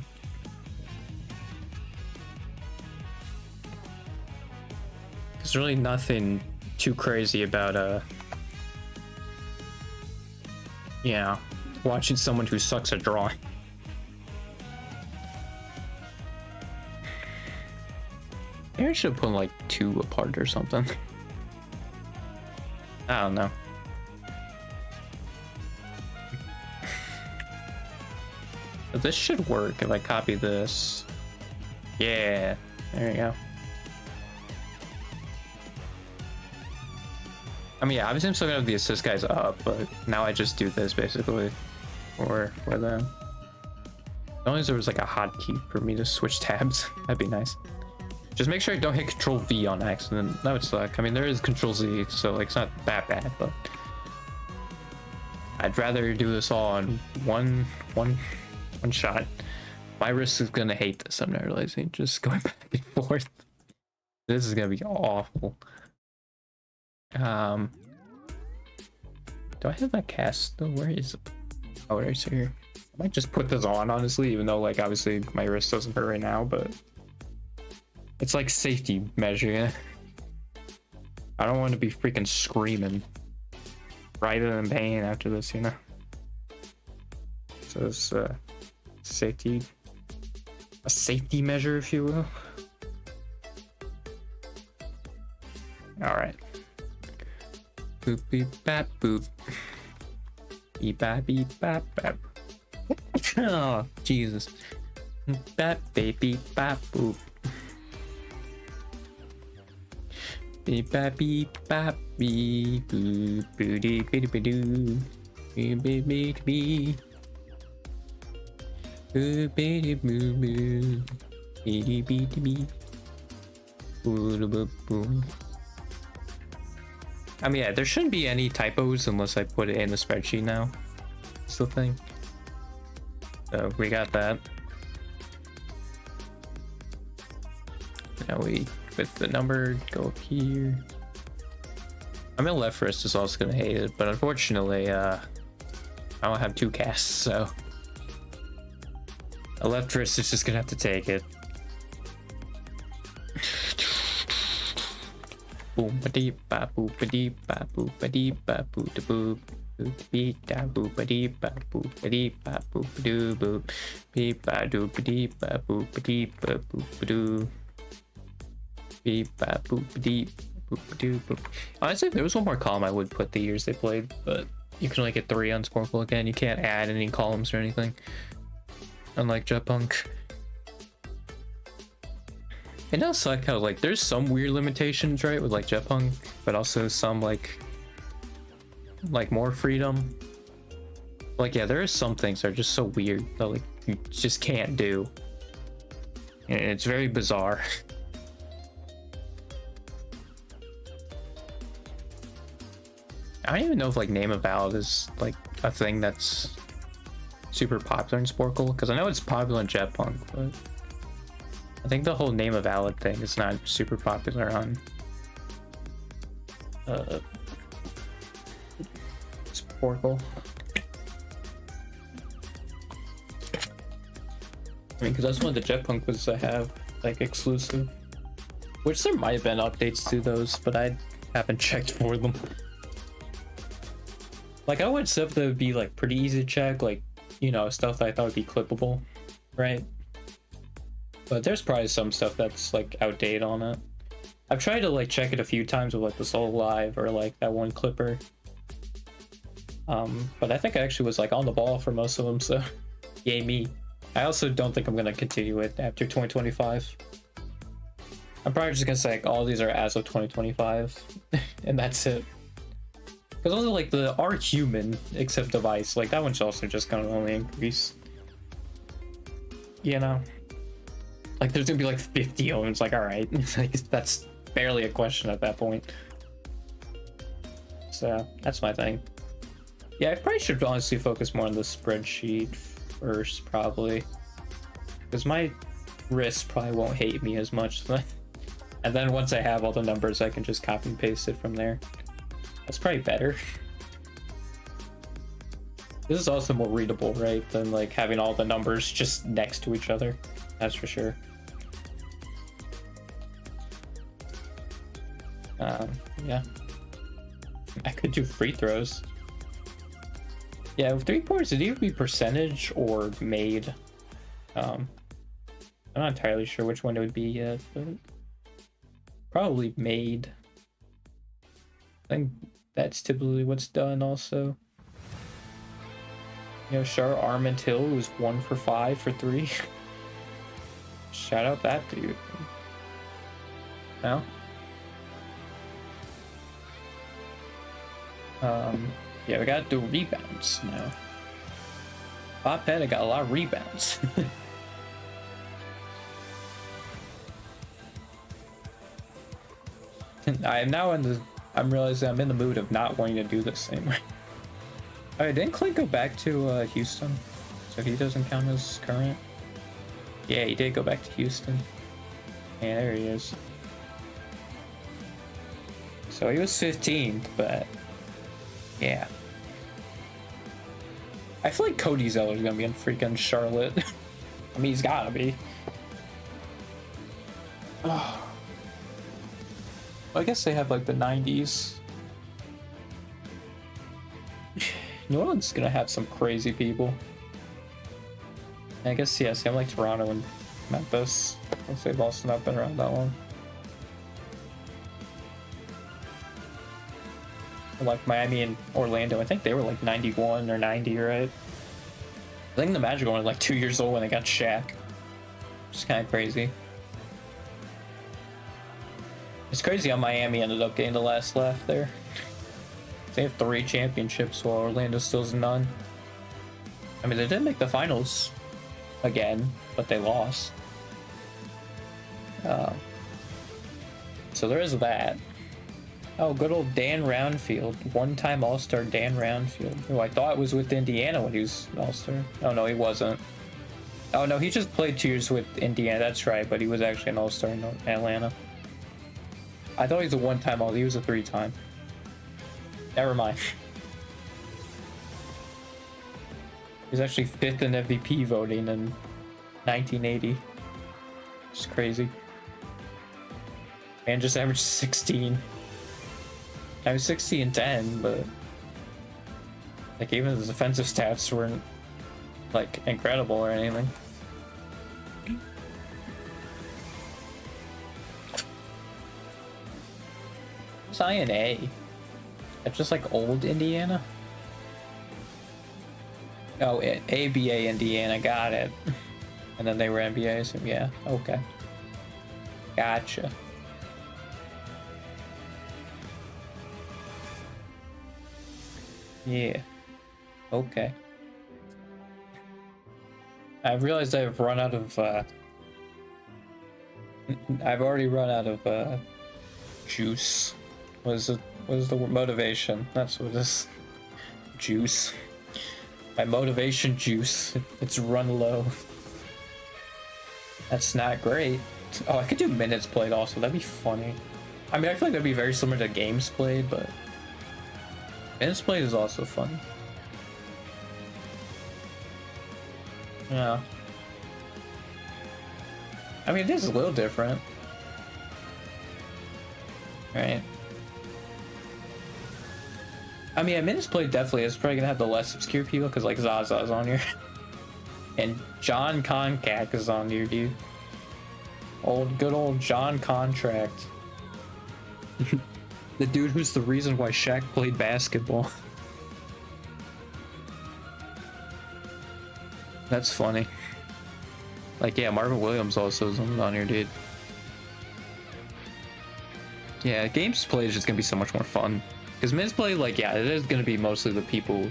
There's really nothing too crazy about yeah, watching someone who sucks at drawing. Maybe I should have put like 2 apart or something. I don't know. But this should work if I copy this. Yeah, there you go. I mean, yeah, obviously I'm still gonna have the assist guys up, but now I just do this basically for them. As long as there was like a hotkey for me to switch tabs, that'd be nice. Just make sure I don't hit Control V on accident. That would suck. I mean, there is Control Z, so like it's not that bad, but I'd rather do this all on one shot. My wrist is gonna hate this, I'm not realizing. Just going back and forth. This is gonna be awful. Do I have that cast still? Where is it? Oh, it's here. I might just put this on, honestly, even though like obviously my wrist doesn't hurt right now, but it's like safety measure. I don't want to be freaking screaming right in pain after this, you know. So it's a safety measure, if you will. All right. Boop beep bap boop. Beep bap beep bap bap. Oh Jesus. Bap baby bap boop. Beep bap beep bap beep boop boop boop boop doo. Beep beep beep beep. Boop beep boop boop. Beep beep beep. Boop boop boop. I mean, yeah, there shouldn't be any typos unless I put it in the spreadsheet now. That's the thing. So we got that. Now we, with the number, go up here. I mean, left wrist is also gonna hate it, but unfortunately, I don't have 2 casts, so a left wrist is just gonna have to take it. Boom ba dee ba boo ba dee ba boo ba dee ba boo da boo boo dee da boo ba dee ba boo ba dee ba boo ba doo boo bee ba doo ba dee ba boo ba dee ba boo ba doo bee ba boo ba dee ba boo ba doo boo. Honestly, if there was one more column, I would put the years they played, but you can only get 3 on Sporkle again. You can't add any columns or anything, unlike Jetpunk. It does suck how, like, there's some weird limitations, right, with, like, Jetpunk, but also some, like, more freedom. Like, yeah, there are some things that are just so weird that, like, you just can't do. And it's very bizarre. I don't even know if, like, Name a Ballad is, like, a thing that's super popular in Sporkle, because I know it's popular in Jetpunk, but I think the whole Name a Ballad thing is not super popular on Sporkle. I mean, because that's one of the Jetpunk quizzes I have, like, exclusive. Which there might have been updates to those, but I haven't checked for them. Like, I would stuff that would be, like, pretty easy to check, like, you know, stuff that I thought would be clippable, right? But there's probably some stuff that's, like, outdated on it. I've tried to, like, check it a few times with, like, the Soul Live or, like, that one clipper. But I think I actually was, like, on the ball for most of them, so yay me. I also don't think I'm gonna continue it after 2025. I'm probably just gonna say, like, all these are as of 2025, and that's it. Because also, like, the Are Human Except Device, like, that one's also just gonna only increase. You know? Like, there's gonna be like 50 of them. It's like, alright. Like, that's barely a question at that point. So, that's my thing. Yeah, I probably should honestly focus more on the spreadsheet first, probably. Because my wrist probably won't hate me as much. And then once I have all the numbers, I can just copy and paste it from there. That's probably better. This is also more readable, right? Than, like, having all the numbers just next to each other. That's for sure. Yeah. I could do free throws. Yeah, with 3-pointers, it'd either be percentage or made. I'm not entirely sure which one it would be yet, but probably made. I think that's typically what's done also. You know, Char Armentil was 1 for 5 for 3. Shout out that dude. Now? Yeah, we gotta do rebounds now. Bob Pettit got a lot of rebounds. I'm realizing I'm in the mood of not wanting to do this same way. Alright, didn't Clint go back to Houston? So he doesn't count as current? Yeah, he did go back to Houston. Yeah, there he is. So he was 15th, but yeah. I feel like Cody Zeller's gonna be in freaking Charlotte. I mean, he's gotta be. Oh. I guess they have like the 90s. New Orleans is gonna have some crazy people. I guess, yeah, same like Toronto and Memphis. Since they've also not been around that long. Like Miami and Orlando, I think they were like 91 or 90, right? I think the Magic were like 2 years old when they got Shaq. It's kind of crazy. It's crazy how Miami ended up getting the last laugh there. They have 3 championships while Orlando still has none. I mean, they did make the finals again, but they lost. So there is that. Oh, good old Dan Roundfield. One-time All-Star Dan Roundfield. Who I thought was with Indiana when he was an All-Star. Oh, no, he wasn't. Oh, no, he just played 2 years with Indiana. That's right, but he was actually an All-Star in Atlanta. I thought he was a one-time All. He was a 3-time. Never mind. He was actually 5th in MVP voting in 1980. It's crazy. Man just averaged 16. I was 60 and 10, but like even the defensive stats weren't like incredible or anything. What's INA? That's just like old Indiana. Oh, ABA Indiana, got it. And then they were NBA, so yeah, okay. Gotcha. Yeah. Okay. I've realized I've run out of, I've already run out of, juice. What is the motivation? That's what it is. Juice. My motivation juice. It's run low. That's not great. Oh, I could do minutes played also. That'd be funny. I mean, I feel like that'd be very similar to games played, but minutes played is also funny. Yeah. I mean, it is a little different. Right. I mean, minutes played definitely is probably gonna have the less obscure people because like Zaza's on here. And John Concac is on here, dude. Good old John Contract. The dude who's the reason why Shaq played basketball. That's funny. Like, yeah, Marvin Williams also is on here, dude. Yeah, games played is just gonna be so much more fun. Because minutes played, like, yeah, it is gonna be mostly the people,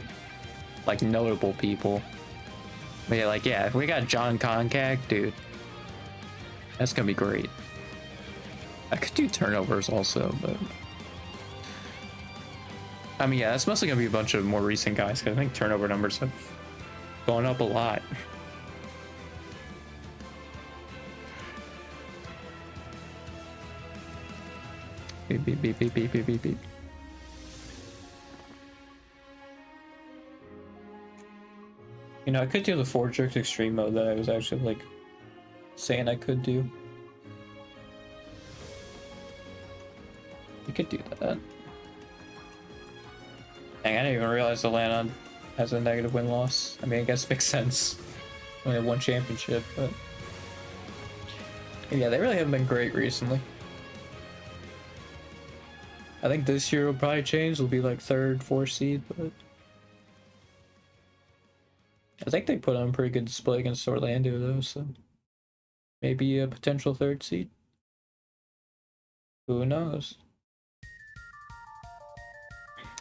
like, notable people. But yeah, like, yeah, if we got John Concac, dude, that's gonna be great. I could do turnovers also, but I mean, yeah, that's mostly gonna be a bunch of more recent guys because I think turnover numbers have gone up a lot. Beep beep beep beep beep beep beep beep. You know, I could do the 4 jerks extreme mode that I was actually like saying I could do. You could do that. Dang, I didn't even realize Atlanta has a negative win-loss. I mean, I guess it makes sense when they won championship, but yeah, they really haven't been great recently. I think this year will probably change. It'll be like 3rd, 4th seed, but I think they put on a pretty good display against Orlando though, so maybe a potential 3rd seed. Who knows?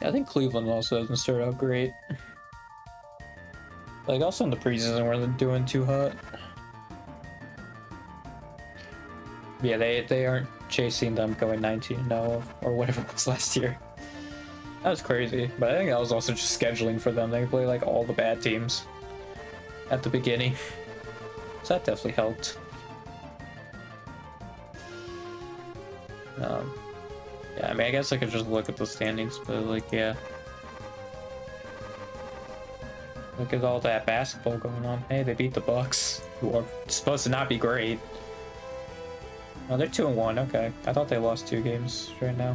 I think Cleveland also doesn't start out great. Like also in the preseason where they're doing too hot. Yeah, they aren't chasing them going 19-0 or whatever it was last year. That was crazy, but I think that was also just scheduling for them. They play like all the bad teams at the beginning, so that definitely helped. Yeah, I mean, I guess I could just look at the standings, but like, yeah. Look at all that basketball going on. Hey, they beat the Bucks, who are supposed to not be great. Oh, they're 2-1. Okay, I thought they lost 2 games right now.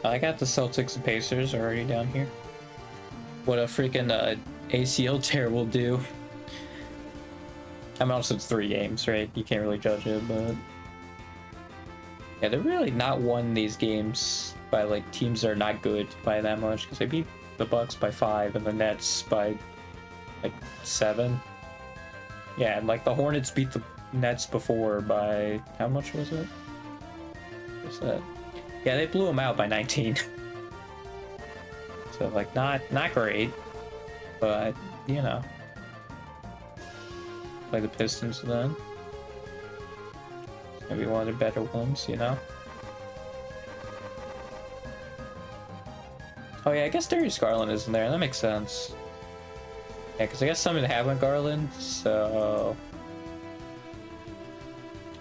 I got the Celtics and Pacers already down here. What a freaking ACL tear will do. I mean, also it's 3 games, right? You can't really judge it, but yeah, they're really not won these games by like teams that are not good by that much because they beat the Bucks by 5 and the Nets by like 7. Yeah, and like the Hornets beat the Nets before by how much was it? What's that? Yeah, they blew them out by 19. So like not great, but you know. Play the Pistons then. Maybe one of the better ones, you know? Oh yeah, I guess Darius Garland isn't there. That makes sense. Yeah, because I guess some of them have Garland, so...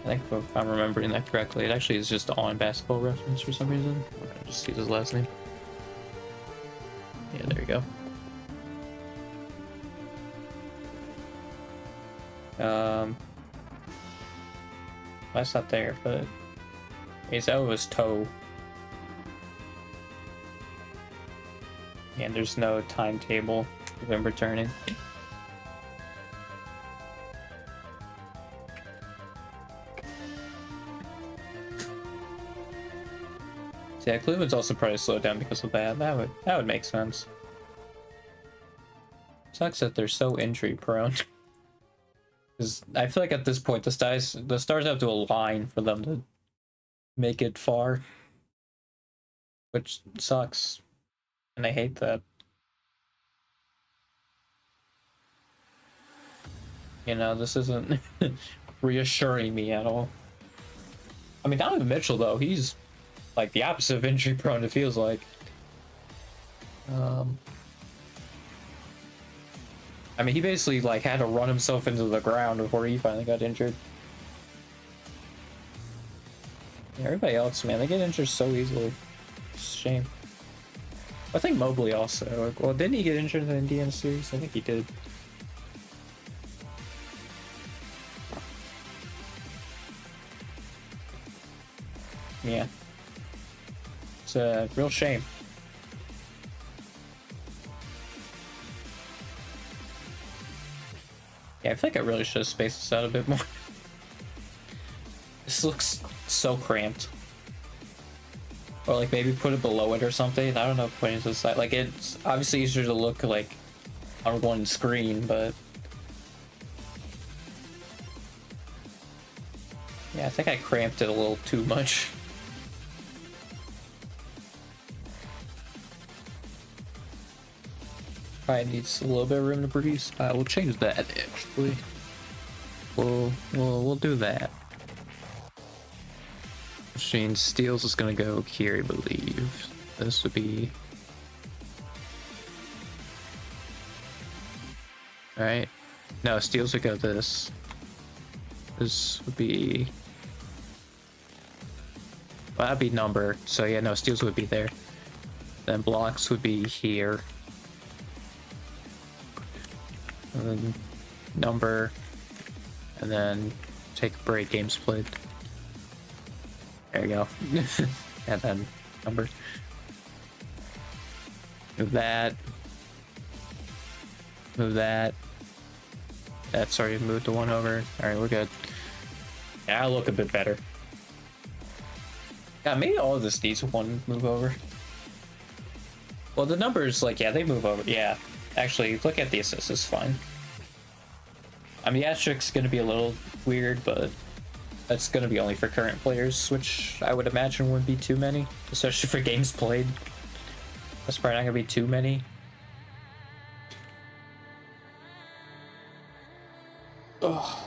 I think if I'm remembering that correctly, it actually is just on Basketball Reference for some reason. I'll just use his last name. Yeah, there you go. That's not there, but that was toe. And there's no timetable of him returning. So yeah, Cleveland's also probably slowed down because of that. That would make sense. Sucks that they're so injury prone. Because I feel like at this point the stars have to align for them to make it far, which sucks, and I hate that. You know, this isn't reassuring me at all. I mean, Donovan Mitchell though, he's like the opposite of injury prone. It feels like. I mean, he basically like had to run himself into the ground before he finally got injured. Yeah, everybody else, man, they get injured so easily. It's a shame. I think Mobley also. Well, didn't he get injured in the Indiana series? I think he did. Yeah. It's a real shame. Yeah, I feel like I really should have spaced this out a bit more. This looks so cramped. Or like maybe put it below it or something. I don't know, putting it to the side. Like it's obviously easier to look like on one screen, but yeah, I think I cramped it a little too much. Probably needs a little bit of room to breathe. We'll change that actually. We'll do that. Machine Steals is gonna go here, I believe. This would be. Alright. No, Steals would go this. This would be. Well, that'd be number. So yeah, no, Steals would be there. Then blocks would be here. And then number. And then take a break, games played. There you go. And then number. Move that. Move that. That's already moved the one over. Alright, we're good. Yeah, I look a bit better. Yeah, maybe all of this needs one move over. Well, the numbers, like, yeah, they move over. Yeah. Actually, look at the assists, it's fine. I mean, the asterisks gonna be a little weird, but that's gonna be only for current players, which I would imagine wouldn't be too many, especially for games played. That's probably not gonna be too many. Ugh.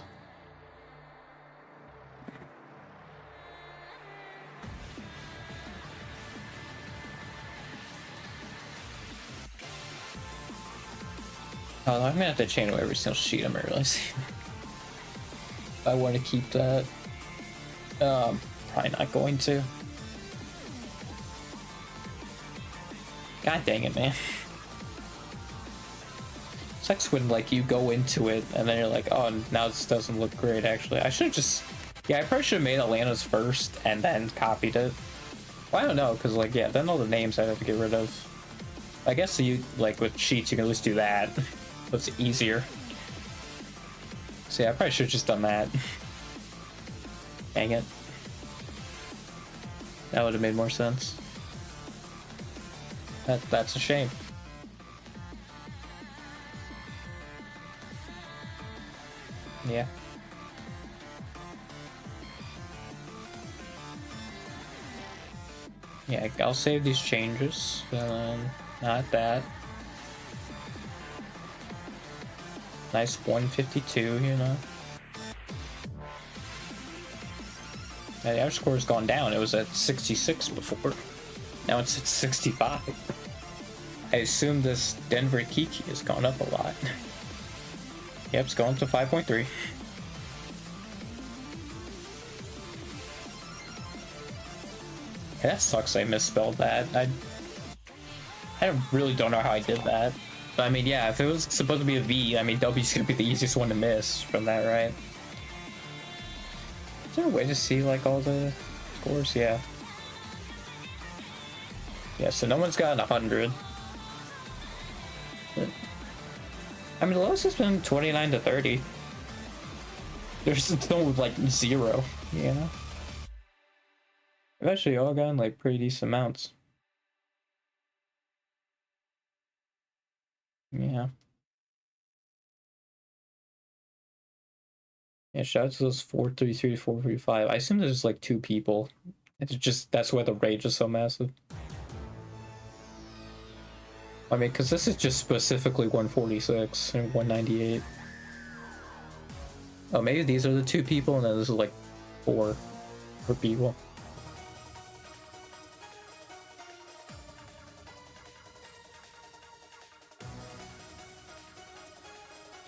Oh, I'm gonna have to chain away every single sheet, I'm realizing. I want to keep that. Probably not going to. God dang it, man. Sucks when like you go into it and then you're like, oh, now this doesn't look great. Actually, I should have just. Yeah, I probably should have made Atlanta's first and then copied it. Well, I don't know, because like, yeah, then all the names I have to get rid of. I guess you like with sheets you can at least do that. It's easier. So yeah, I probably should have just done that. Dang it. That would have made more sense. That's a shame. Yeah. Yeah, I'll save these changes. Not that. Nice 152, you know. The average score has gone down. It was at 66 before. Now it's at 65. I assume this Denver Kiki has gone up a lot. Yep, it's going to 5.3. That sucks I misspelled that. I really don't know how I did that. But I mean, yeah, if it was supposed to be a V, I mean, W's gonna be the easiest one to miss from that, right? Is there a way to see, like, all the scores? Yeah. Yeah, so no one's gotten 100. I mean, the lowest has been 29 to 30. There's no, like, 0, you know? I've actually all gotten, like, pretty decent amounts. Yeah. Yeah, shout out to those 433 to 435. I assume there's, like, 2 people. It's just, that's why the rage is so massive. I mean, because this is just specifically 146 and 198. Oh, maybe these are the 2 people, and then this is like 4 people.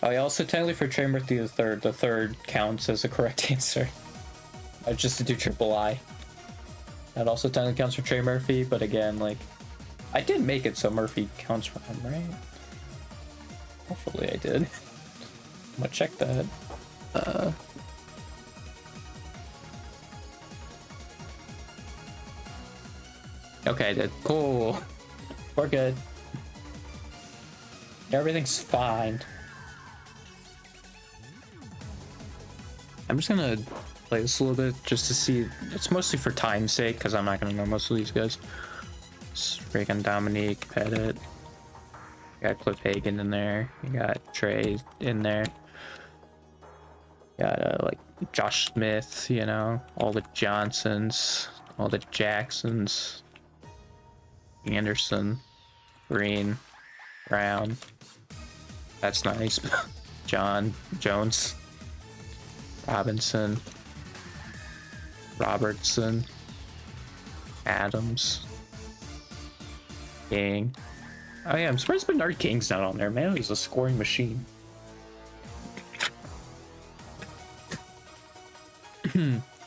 Oh, yeah, also technically for Trey Murphy the third counts as a correct answer. Just to do triple I. That also technically counts for Trey Murphy, but again, like, I did make it so Murphy counts for him, right? Hopefully I did. I'm gonna check that. Okay, I did. Cool. We're good. Everything's fine. I'm just gonna play this a little bit just to see. It's mostly for time's sake, because I'm not gonna know most of these guys. Freaking Dominique, Pettit. You got Cliff Hagan in there. You got Trey in there. You got like Josh Smith, you know, all the Johnsons, all the Jacksons, Anderson, Green, Brown. That's nice. John Jones, Robinson, Robertson, Adams, King. Oh yeah, I'm surprised Bernard King's not on there, man. He's a scoring machine.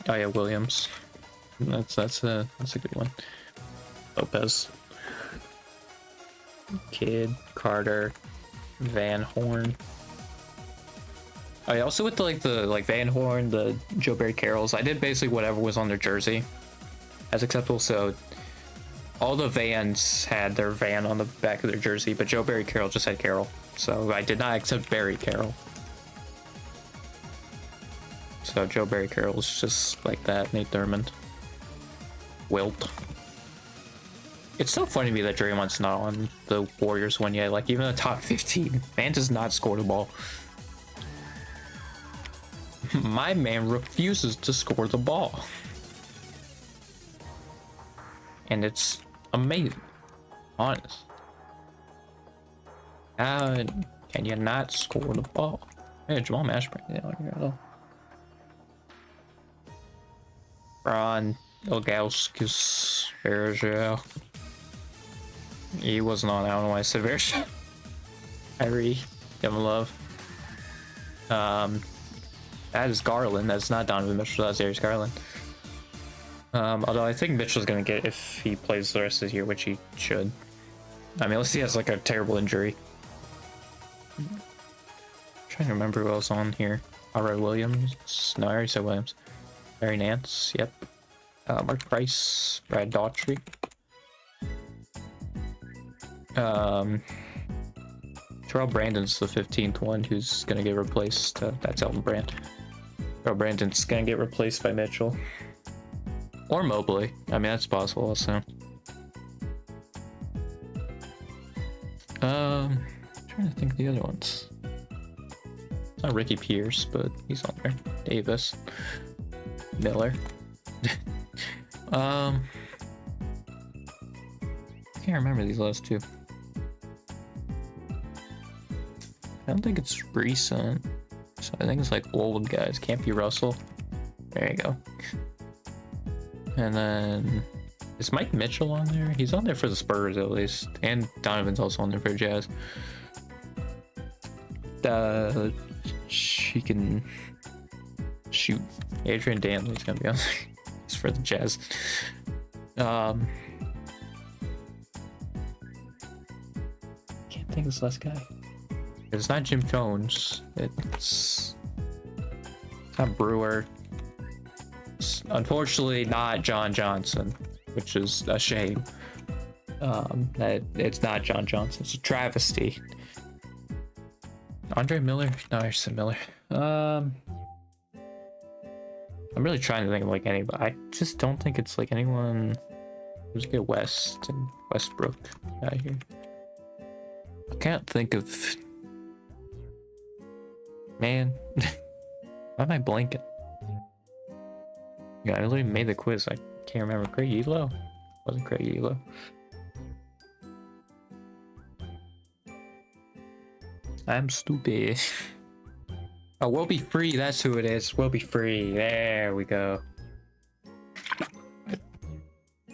Oh yeah, Williams. That's a good one. Lopez, Kidd, Carter, Van Horn. Oh yeah, also with the Van Horn, the Joe Barry Carrolls, I did basically whatever was on their jersey as acceptable. So all the Vans had their Van on the back of their jersey, but Joe Barry Carroll just had Carroll. So I did not accept Barry Carroll. So Joe Barry Carroll's just like that. Nate Thurmond. Wilt. It's so funny to me that Draymond's not on the Warriors one yet. Like, even the top 15, man does not score the ball. My man refuses to score the ball. And it's amazing. Honest. How can you not score the ball? Hey, Jamal Mashburn down here at all. Ron Ilgauskas Vergel. He wasn't on. I don't know why I said Vergel. Kyrie, give him love. That is Garland. That's not Donovan Mitchell. That's Darius Garland. Although I think Mitchell's gonna get if he plays the rest of the year, which he should. I mean, unless he has like a terrible injury. I'm trying to remember who else on here. R.I. Williams. No, I already said Williams. Larry Nance. Yep. Mark Price. Brad Daughtry. Terrell Brandon's the 15th one who's gonna get replaced. That's Elton Brand. Terrell Brandon's gonna get replaced by Mitchell. Or Mobley. I mean, that's possible also. I'm trying to think of the other ones. It's not Ricky Pierce, but he's on there. Davis. Miller. I can't remember these last two. I don't think it's recent. So I think it's like old guys. Can't be Russell. There you go. And then is Mike Mitchell on there? He's on there for the Spurs at least, and Donovan's also on there for Jazz. She can shoot. Adrian Dantley's gonna be on there. It's for the Jazz. Can't think of this last guy. It's not Jim Jones. It's not Brewer. It's unfortunately not John Johnson, which is a shame. That it's not John Johnson. It's a travesty. Andre Miller? No, I said Miller. I'm really trying to think of like anybody. I just don't think it's like anyone. Let's get West and Westbrook out of here. I can't think of. Man, why am I blanking? Yeah, I literally made the quiz. I can't remember. Craig Elo? Wasn't Craig Elo? I'm stupid. Oh, We'll Be Free. That's who it is. We'll Be Free. There we go.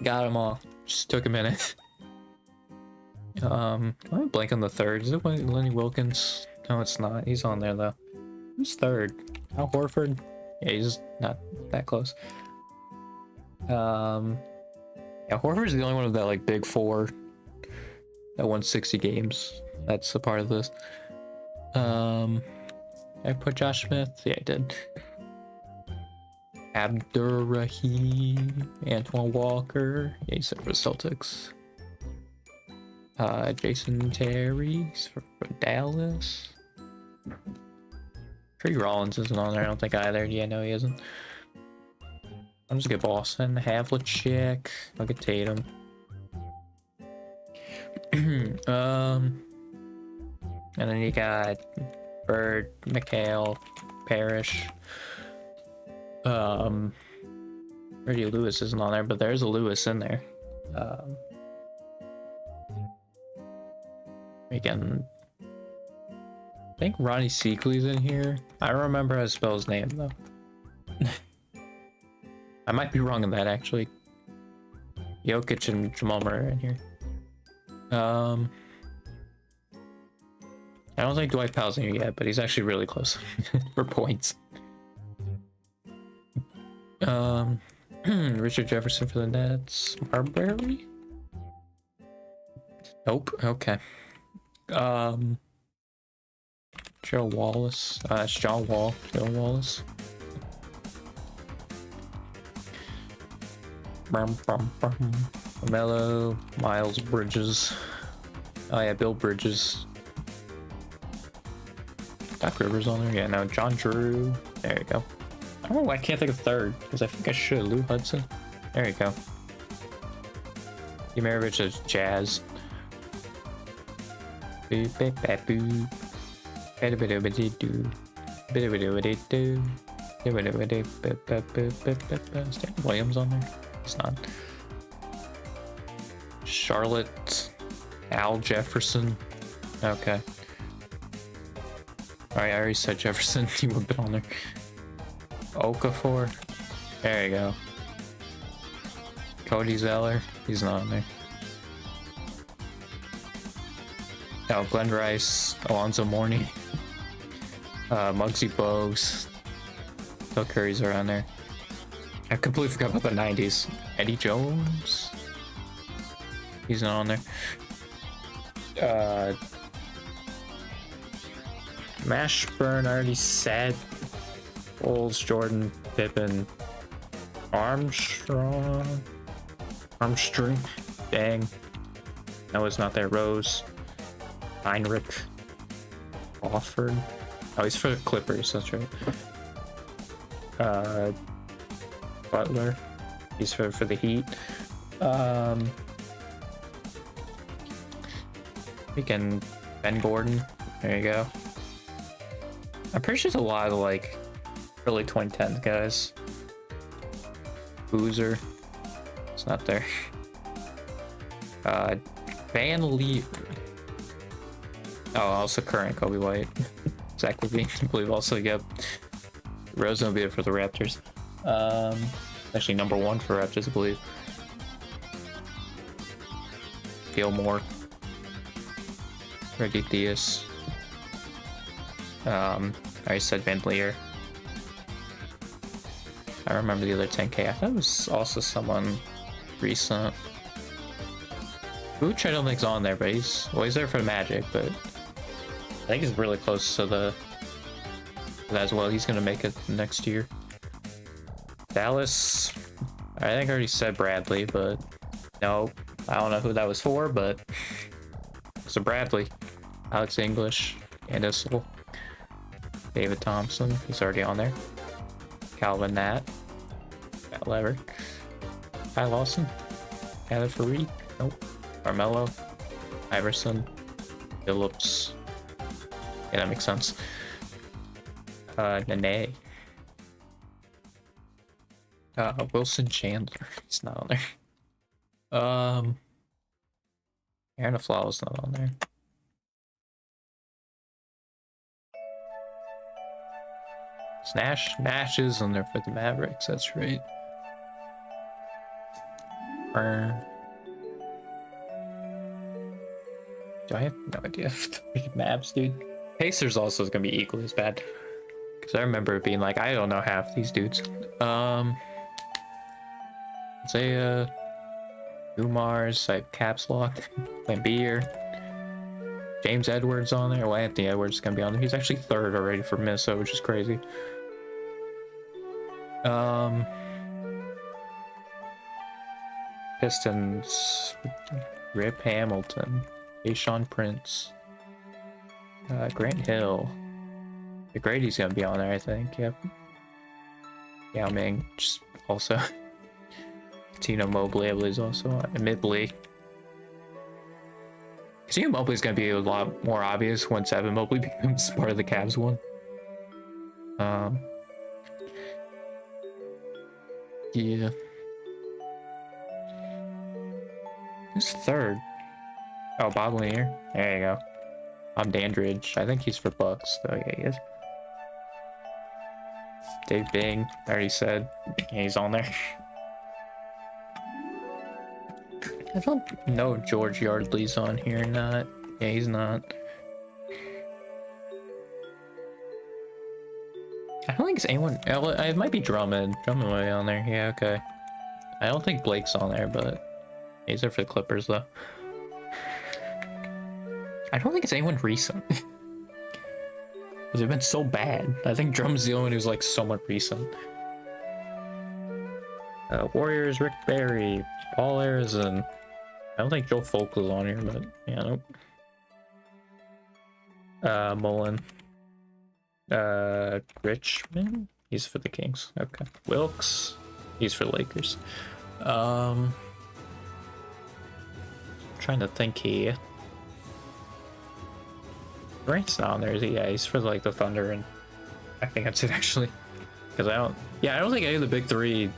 Got them all. Just took a minute. I'm blank on the third. Is it Lenny Wilkins? No, it's not. He's on there though. Who's third? Al Horford? Yeah, he's not that close. Yeah, Horford's the only one of that like big four that won 60 games. That's a part of this. I put Josh Smith. Yeah, I did. Abdurrahim, Antoine Walker. Yeah, he's for the Celtics. Jason Terry for Dallas. Trey Rollins isn't on there. I don't think either. Yeah, no, he isn't. I'm just gonna get Boston. Havlicek. I'll get Tatum. And then you got Bird, McHale, Parrish. Freddie Lewis isn't on there, but there's a Lewis in there. Again, I think Ronnie Seakley's in here. I don't remember how to spell his name though. I might be wrong on that actually. Jokic and Jamal Murray are in here. I don't think Dwight Powell's in here yet, but he's actually really close for points. Richard Jefferson for the Nets. Marbury? Nope. Okay. Joe Wallace. It's John Wall. Joe Wallace. Melo. Miles Bridges. Oh yeah, Bill Bridges. Doc Rivers on there. Yeah, no, John Drew. There you go. I don't know why I can't think of third, because I think I should. Lou Hudson. There you go. Umarovich is Jazz. Stan Williams on there? It's not. Charlotte. Al Jefferson. Okay. Alright, I already said Jefferson. He would have been on there. Okafor. There you go. Cody Zeller. He's not on there. Oh, Glenn Rice. Alonzo Mourning. Muggsy Bogues. Phil Curry's around there. I completely forgot about the 90s. Eddie Jones. He's not on there. Mashburn, I already said. Bulls, Jordan, Pippen, Armstrong. Dang. No, it's not there. Rose. Heinrich. Offord. Oh, he's for the Clippers, that's right. Butler. He's for the Heat. Again, Ben Gordon. There you go. I'm pretty sure there's a lot of like early 2010s guys. Boozer. It's not there. Van Lee. Oh, also current Kobe White. Zach LaVine, I believe also, yep. Rosen will be there for the Raptors. Actually, number 1 for Raptors, I believe. Gilmore. Reggie Theus. I said Van Leer. I remember the other 10K. I thought it was also someone recent. Vooch I don't think's on there, but he's there for the Magic, but I think he's really close to that as well. He's gonna make it next year. Dallas, I think I already said Bradley, but no, I don't know who that was for, but so Bradley, Alex English, and Issel, David Thompson, he's already on there. Calvin Nat, Matt Lever, Ty Lawson, Tyler Fareed, nope. Carmelo, Iverson, Phillips. Yeah, that makes sense. Nene. Wilson Chandler. He's not on there. Aaron Aflalo's not on there. Nash is on there for the Mavericks, that's right. Do I have no idea? Mavs, dude. Pacers also is gonna be equally as bad. Because I remember it being like, I don't know half these dudes. Isaiah, Umars, like Caps Lock, Lambeer, James Edwards on there. Well, Anthony Edwards is gonna be on there. He's actually 3rd already for Minnesota, which is crazy. Pistons, Rip Hamilton, Tayshaun Prince, Grant Hill. The Grady's gonna be on there, I think. Yep. Yao Ming, just also. Tino Mobley, I believe, is also on. Midley. Tino Mobley's gonna be a lot more obvious once Evan Mobley becomes part of the Cavs one. Yeah. Who's 3rd? Oh, Bob Lanier. There you go. I'm Dandridge. I think he's for Bucks, though. Yeah, he is. Dave Bing, I already said. Yeah, he's on there. I don't know if George Yardley's on here or not. Yeah, he's not. I don't think it's anyone. It might be Drummond. Drummond might be on there. Yeah, okay. I don't think Blake's on there, but he's there for the Clippers, though. I don't think it's anyone recent. Because they've been so bad. I think Drummond's the only one who's like somewhat recent. Warriors, Rick Barry, Paul Arizin. I don't think Joe Folk was on here, but yeah, nope. Mullen. Richmond? He's for the Kings. Okay. Wilkes. He's for Lakers. Trying to think here. Grant's not on there, is he? Yeah, he's for like the Thunder, and I think that's it actually. Because I don't think any of the big 3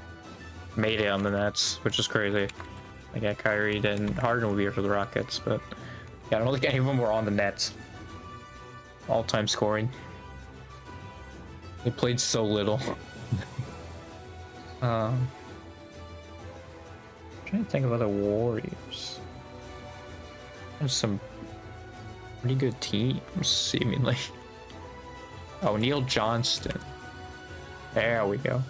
made it on the Nets, which is crazy. Like, yeah, Kyrie and Harden will be here for the Rockets, but yeah, I don't think any of them were on the Nets. All-time scoring. They played so little. Trying to think of other Warriors. There's some pretty good teams, seemingly. Oh, Neil Johnston. There we go.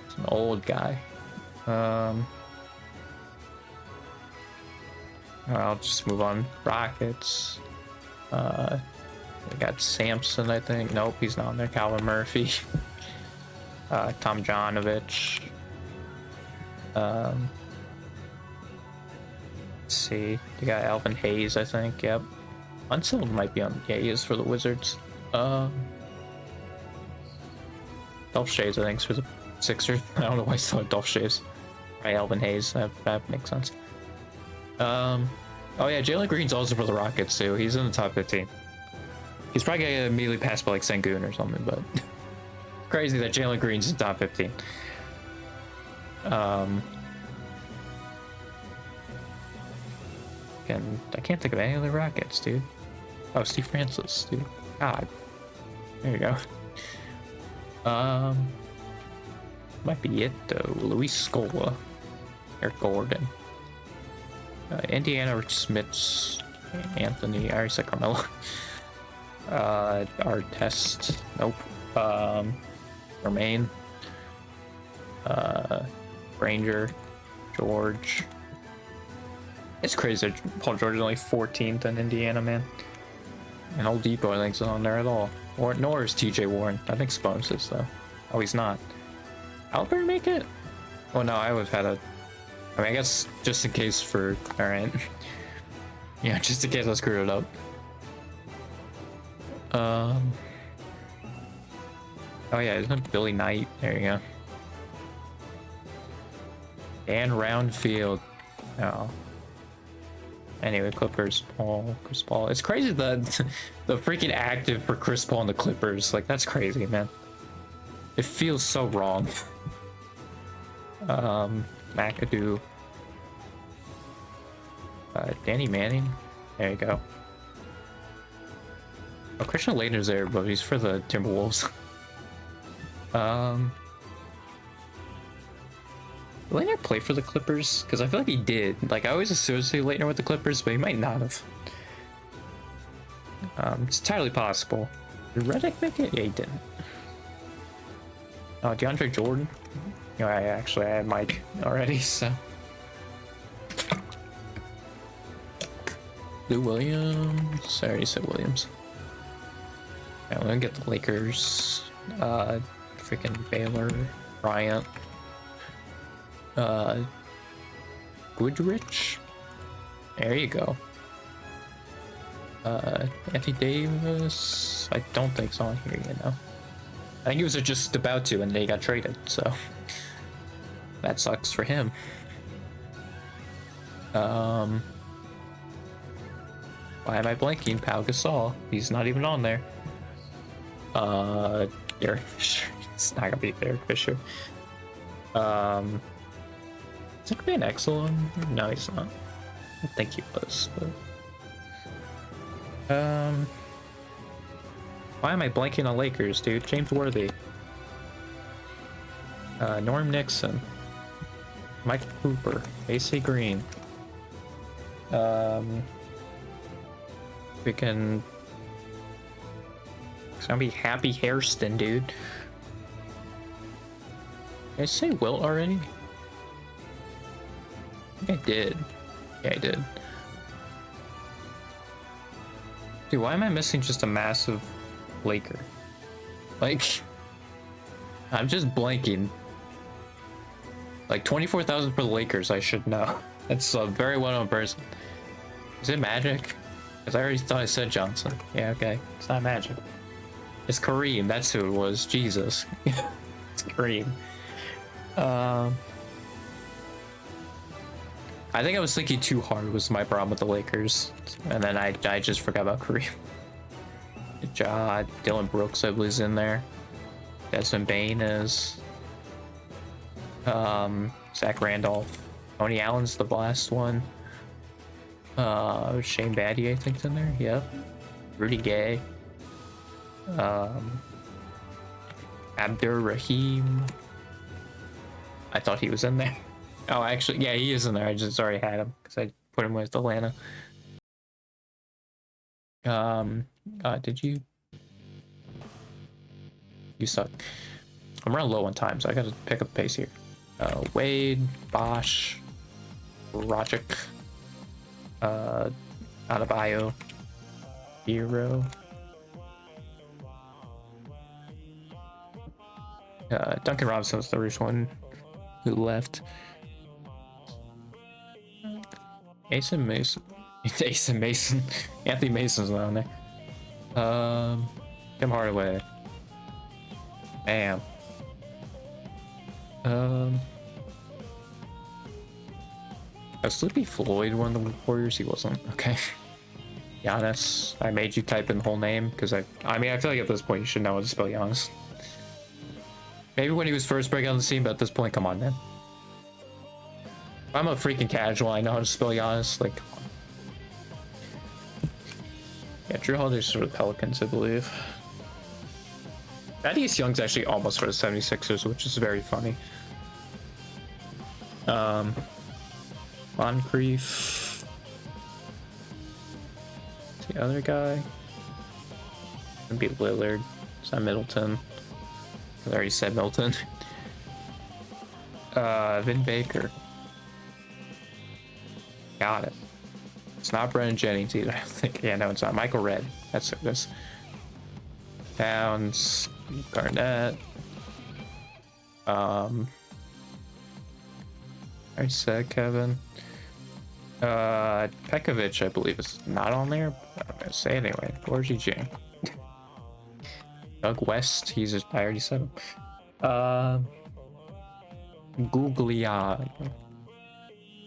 It's an old guy. I'll just move on. Rockets. We got Sampson, I think. Nope, he's not on there. Calvin Murphy. Tom Janovich. Let's see. You got Alvin Hayes, I think. Yep. Unseld might be on. Yeah, he is for the Wizards. Dolph Shaves, I think, is for the Sixers. I don't know why I thought Dolph Shaves. Right, Alvin Hayes. That makes sense. Oh yeah, Jalen Green's also for the Rockets too. He's in the top 15. He's probably gonna get immediately passed by like Sengun or something, but crazy that Jalen Green's in the top 15. I can't think of any other Rockets, dude. Oh, Steve Francis, dude. God. There you go. might be it though. Luis Scola, Eric Gordon, Indiana, Rich Smits, Anthony. I already said Carmelo. Artest. Nope. Romaine. Ranger. George. It's crazy that Paul George is only 14th in Indiana, man. And Old Depot, I think, is on there at all. Or nor is TJ Warren. I think Spones is though. Oh, he's not. Albert make it? Oh no, I would have had a. I mean, I guess just in case for. All right. Yeah, just in case I screwed it up. Oh yeah, isn't it Billy Knight? There you go. Dan Roundfield. Oh. Anyway, Clippers, Chris Paul. It's crazy that the freaking active for Chris Paul and the Clippers. Like, that's crazy, man. It feels so wrong. McAdoo. Danny Manning. There you go. Oh, Christian Laettner's there, but he's for the Timberwolves. Did Laettner play for the Clippers? Because I feel like he did. Like, I always associate Laettner with the Clippers, but he might not have. It's entirely possible. Did Redick make it? Yeah, he didn't. Oh, DeAndre Jordan? You know, I had Mike already, so. Lou Williams? I already said Williams. Yeah, I'm gonna get the Lakers. Freaking Baylor. Bryant. Goodrich. There you go. Anthony Davis. I don't think it's on here, you know. I think he was just about to, and then he got traded, so that sucks for him. Why am I blanking? Pau Gasol. He's not even on there. Derek Fisher. It's not gonna be Derek Fisher. Is it gonna be an Exel? No, he's not. I think he was, but why am I blanking on Lakers, dude? James Worthy. Norm Nixon. Michael Cooper. AC Green. We can. It's gonna be Happy Hairston, dude. Did I say Wilt already? I think I did. Yeah, I did. Dude, why am I missing just a massive Laker? Like, I'm just blanking. Like, 24,000 for the Lakers, I should know. That's a very well-known person. Is it Magic? Because I already thought I said Johnson. Yeah, okay. It's not Magic. It's Kareem. That's who it was. Jesus. It's Kareem. I think I was thinking too hard was my problem with the Lakers. And then I just forgot about Kareem. Dylan Brooks, I believe, is in there. Desmond Bain is. Zach Randolph. Tony Allen's the last one. Shane Battier, I think, is in there. Yep. Rudy Gay. Abdur Rahim. I thought he was in there. Oh, actually, yeah, he is in there. I just already had him because I put him with Atlanta. Did you? You suck. I'm running low on time, so I gotta pick up the pace here. Wade, Bosch, Rogic, Adebayo, Hero. Duncan Robinson was the first one who left. Asen Mason. Asen Mason. Anthony Mason's not on there. Tim Hardaway. Bam. Sleepy Floyd one of the Warriors? He wasn't. Okay. Giannis. I made you type in the whole name because I mean, I feel like at this point you should know how to spell Giannis. Maybe when he was first breaking on the scene, but at this point, come on, man. I'm a freaking casual. I know how to spell Giannis. Like, come on. Yeah, Drew Holiday's for the Pelicans, I believe. Thaddeus Young's actually almost for the 76ers, which is very funny. Moncrief. The other guy. It'd be Lillard. It's not Middleton. I already said Milton. Vin Baker. Got it. It's not Brennan Jennings either, I think. Yeah, no, it's not. Michael Redd. That's this. Towns. Garnett. I said Kevin. Pekovic, I believe, is not on there. I'm gonna say it anyway. Gorgie Jing. Doug West, I already said him. Googlia.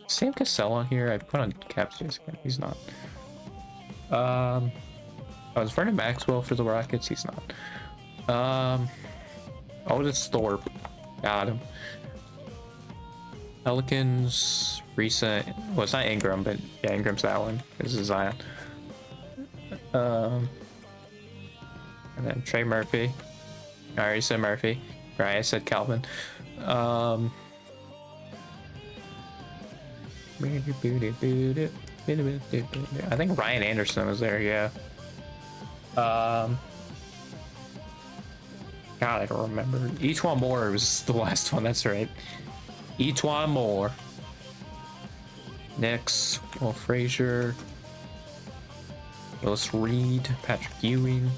Sam Cassell on here. I put on Caps again. He's not. Oh, is Vernon Maxwell for the Rockets? He's not. Otis Thorpe. Got him. Pelicans recent. Well, it's not Ingram, but yeah, Ingram's that one. This is Zion. And then Trey Murphy. I already said Murphy. Right, I said Calvin. I think Ryan Anderson was there, yeah. God, I don't remember. E'Twaun Moore was the last one, that's right. E'Twaun Moore. Knicks, Will Frazier. Willis Reed, Patrick Ewing,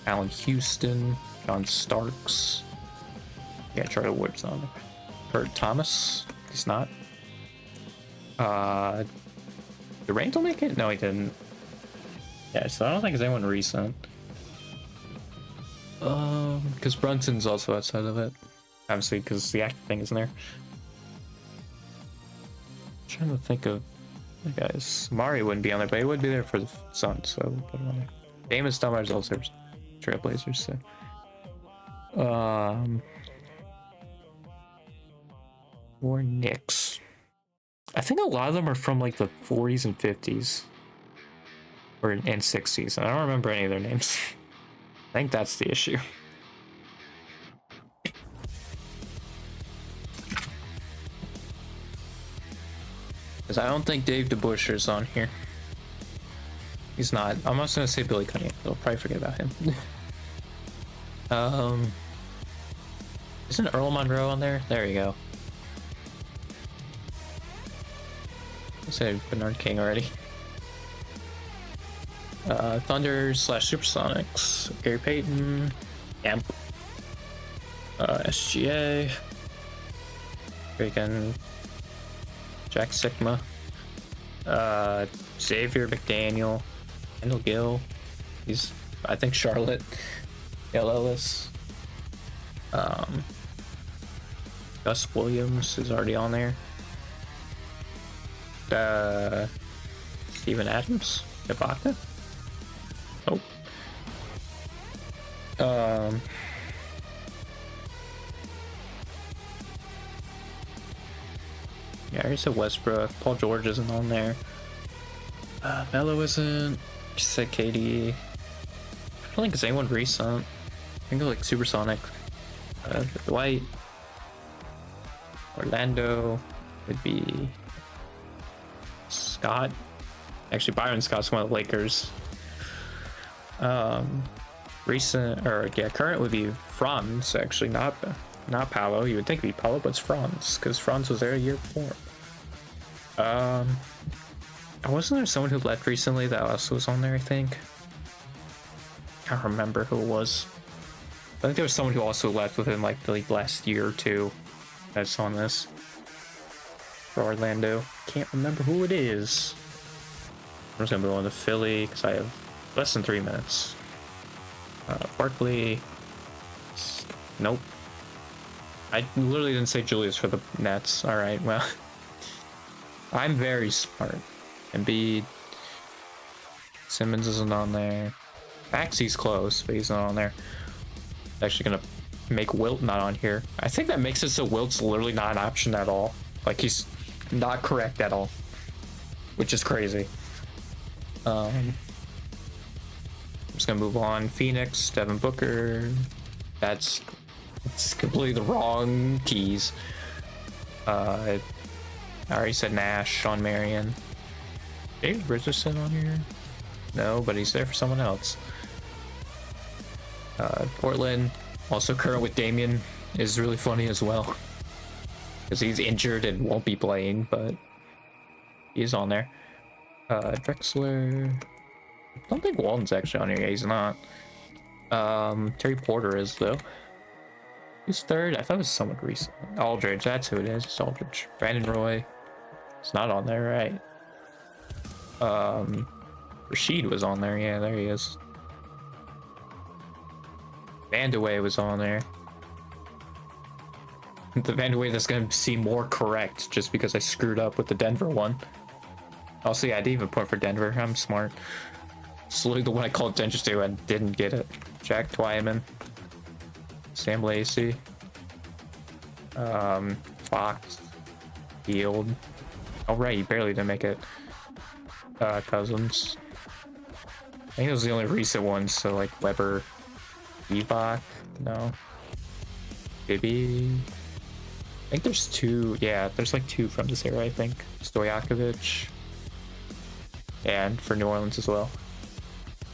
Allen Houston, John Starks. Yeah, Charlie Woods on there. Kurt Thomas. He's not. Did Randall make it? No, he didn't. Yeah, so I don't think there's anyone recent. Because Brunson's also outside of it. Obviously, because the active thing isn't there. I'm trying to think of the guys. Mari wouldn't be on there, but he would be there for the Suns, so we'll put him on there. Damon Stoudemire's also Trailblazers, so. Or Knicks. I think a lot of them are from like the 40s and 50s. And 60s. I don't remember any of their names. I think that's the issue. Because I don't think Dave DeBusschere's on here. He's not. I'm also gonna say Billy Cunningham. I'll probably forget about him. Isn't Earl Monroe on there? There you go. I said Bernard King already. Thunder / Supersonics. Gary Payton. Amp. SGA. Freaking Jack Sigma. Xavier McDaniel. Kendall Gill. He's, I think, Charlotte. Gail Ellis. Gus Williams is already on there. Steven Adams. Ibaka. Oh. Yeah, I already said Westbrook. Paul George isn't on there. Melo isn't. Just said KD. I don't think it's anyone recent. I think it's like Supersonic. Dwight. Orlando would be Scott. Actually, Byron Scott's one of the Lakers. Current would be Franz, actually, not Paolo. You would think it'd be Paolo, but it's Franz, because Franz was there a year before. Wasn't there someone who left recently that also was on there, I think? Can't remember who it was. I think there was someone who also left within like the last year or two that's on this. For Orlando. Can't remember who it is. I'm just gonna move on to Philly because I have less than 3 minutes. Barkley. Nope. I literally didn't say Julius for the Nets. Alright, well. I'm very smart. Embiid. Simmons isn't on there. Maxey's close, but he's not on there. Actually gonna make Wilt not on here. I think that makes it so Wilt's literally not an option at all. Like, he's not correct at all. Which is crazy. I'm just gonna move on. Phoenix, Devin Booker, It's completely the wrong keys. I already said Nash, Sean Marion. David Richardson on here? No, but he's there for someone else. Portland, also current with Damian, is really funny as well. Because he's injured and won't be playing, but he's on there. Drexler. I don't think Walton's actually on here. Yeah, he's not. Terry Porter is, though. Who's third? I thought it was someone recent. Aldridge, that's who it is. It's Aldridge. Brandon Roy. It's not on there, right? Rashid was on there. Yeah, there he is. Vandeweghe was on there. The Vandeweghe that's gonna seem more correct just because I screwed up with the Denver one. Oh, see, I didn't even put for Denver. I'm smart. It's literally the one I called attention to and didn't get it. Jack Twyman. Sam Lacey. Fox. Field. Oh, right, he barely didn't make it. Cousins. I think those are the only recent ones, so like Weber. Evok. No. Bibby. I think there's two. Yeah, there's like two from this era, I think. Stojakovic. And for New Orleans as well.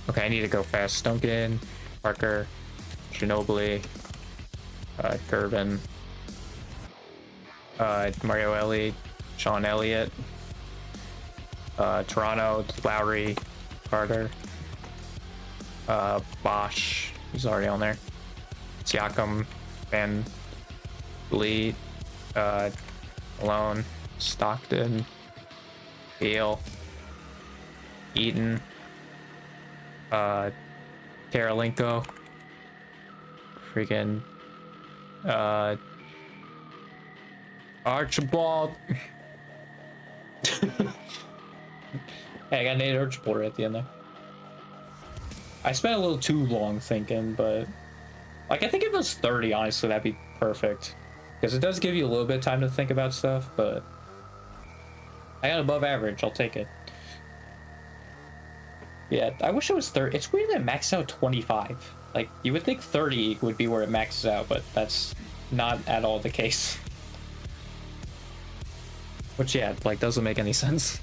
Okay, I need to go fast. Duncan, Parker, Ginobili, Curvin, Mario Ellie, Sean Elliott, Toronto, Lowry, Carter, Bosch, he's already on there. Siakam, Van Vliet, Malone, Stockton, Beal, Eaton, Karolinko, freaking Archibald. Hey, I got Nate Archibald at the end there. I spent a little too long thinking, but like I think if it was 30, honestly, that'd be perfect. Because it does give you a little bit of time to think about stuff, but I got above average, I'll take it. Yeah, I wish it was 30. It's weird that it maxed out 25. Like, you would think 30 would be where it maxes out, but that's not at all the case. Which, yeah, like, doesn't make any sense.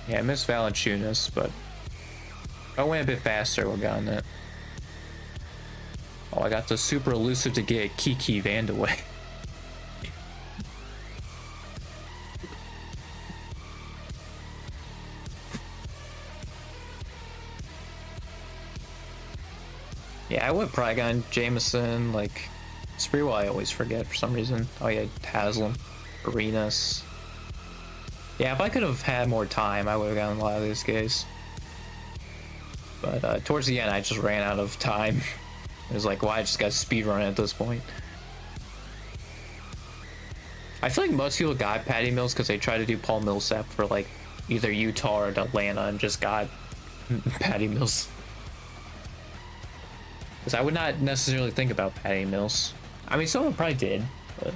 Yeah, I miss Valanciunas, but if I went a bit faster, we've gotten it. Oh, I got the super elusive to get Kiki Vandeweghe. Yeah, I would probably gotten Jameson, like Sprewell I always forget for some reason. Oh yeah, Haslam, Arenas. Yeah, if I could have had more time, I would have gotten a lot of these guys. But towards the end, I just ran out of time. It was like, well, I just got speedrun at this point. I feel like most people got Patty Mills because they tried to do Paul Millsap for like either Utah or Atlanta and just got Patty Mills. Because I would not necessarily think about Patty Mills. I mean, someone probably did, but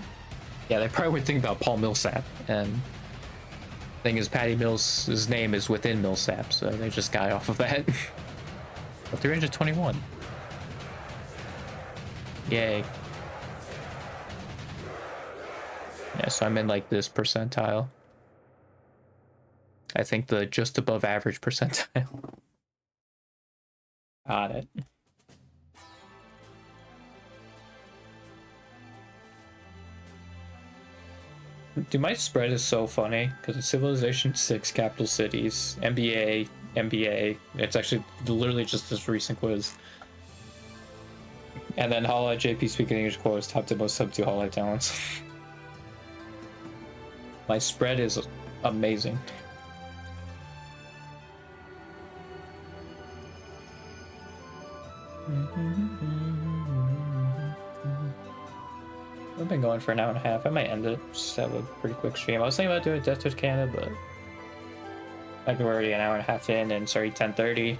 yeah, they probably would think about Paul Millsap. And the thing is, Patty Mills' his name is within Millsap, so they just got off of that. But 321. Yay. Yeah, so I'm in like this percentile. I think the just above average percentile. Got it. Dude, my spread is so funny because it's Civilization 6 capital cities, NBA, NBA. It's actually literally just this recent quiz. And then Hala JP speaking English quotes top to most sub 2 Hala talents. My spread is amazing. I've been going for an hour and a half. I might end it. Just have a pretty quick stream. I was thinking about doing Death Touch Canada, but like we're already an hour and a half in and it's already 10:30.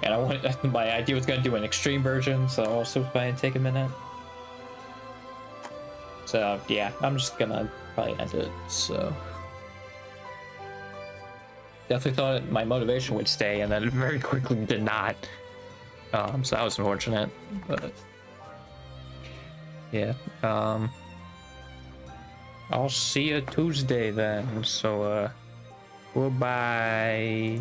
And I want my idea was gonna do an extreme version, so I'll also try and take a minute. So yeah, I'm just gonna probably end it. So definitely thought my motivation would stay, and then it very quickly did not. So that was unfortunate, but yeah. I'll see you Tuesday then. So goodbye.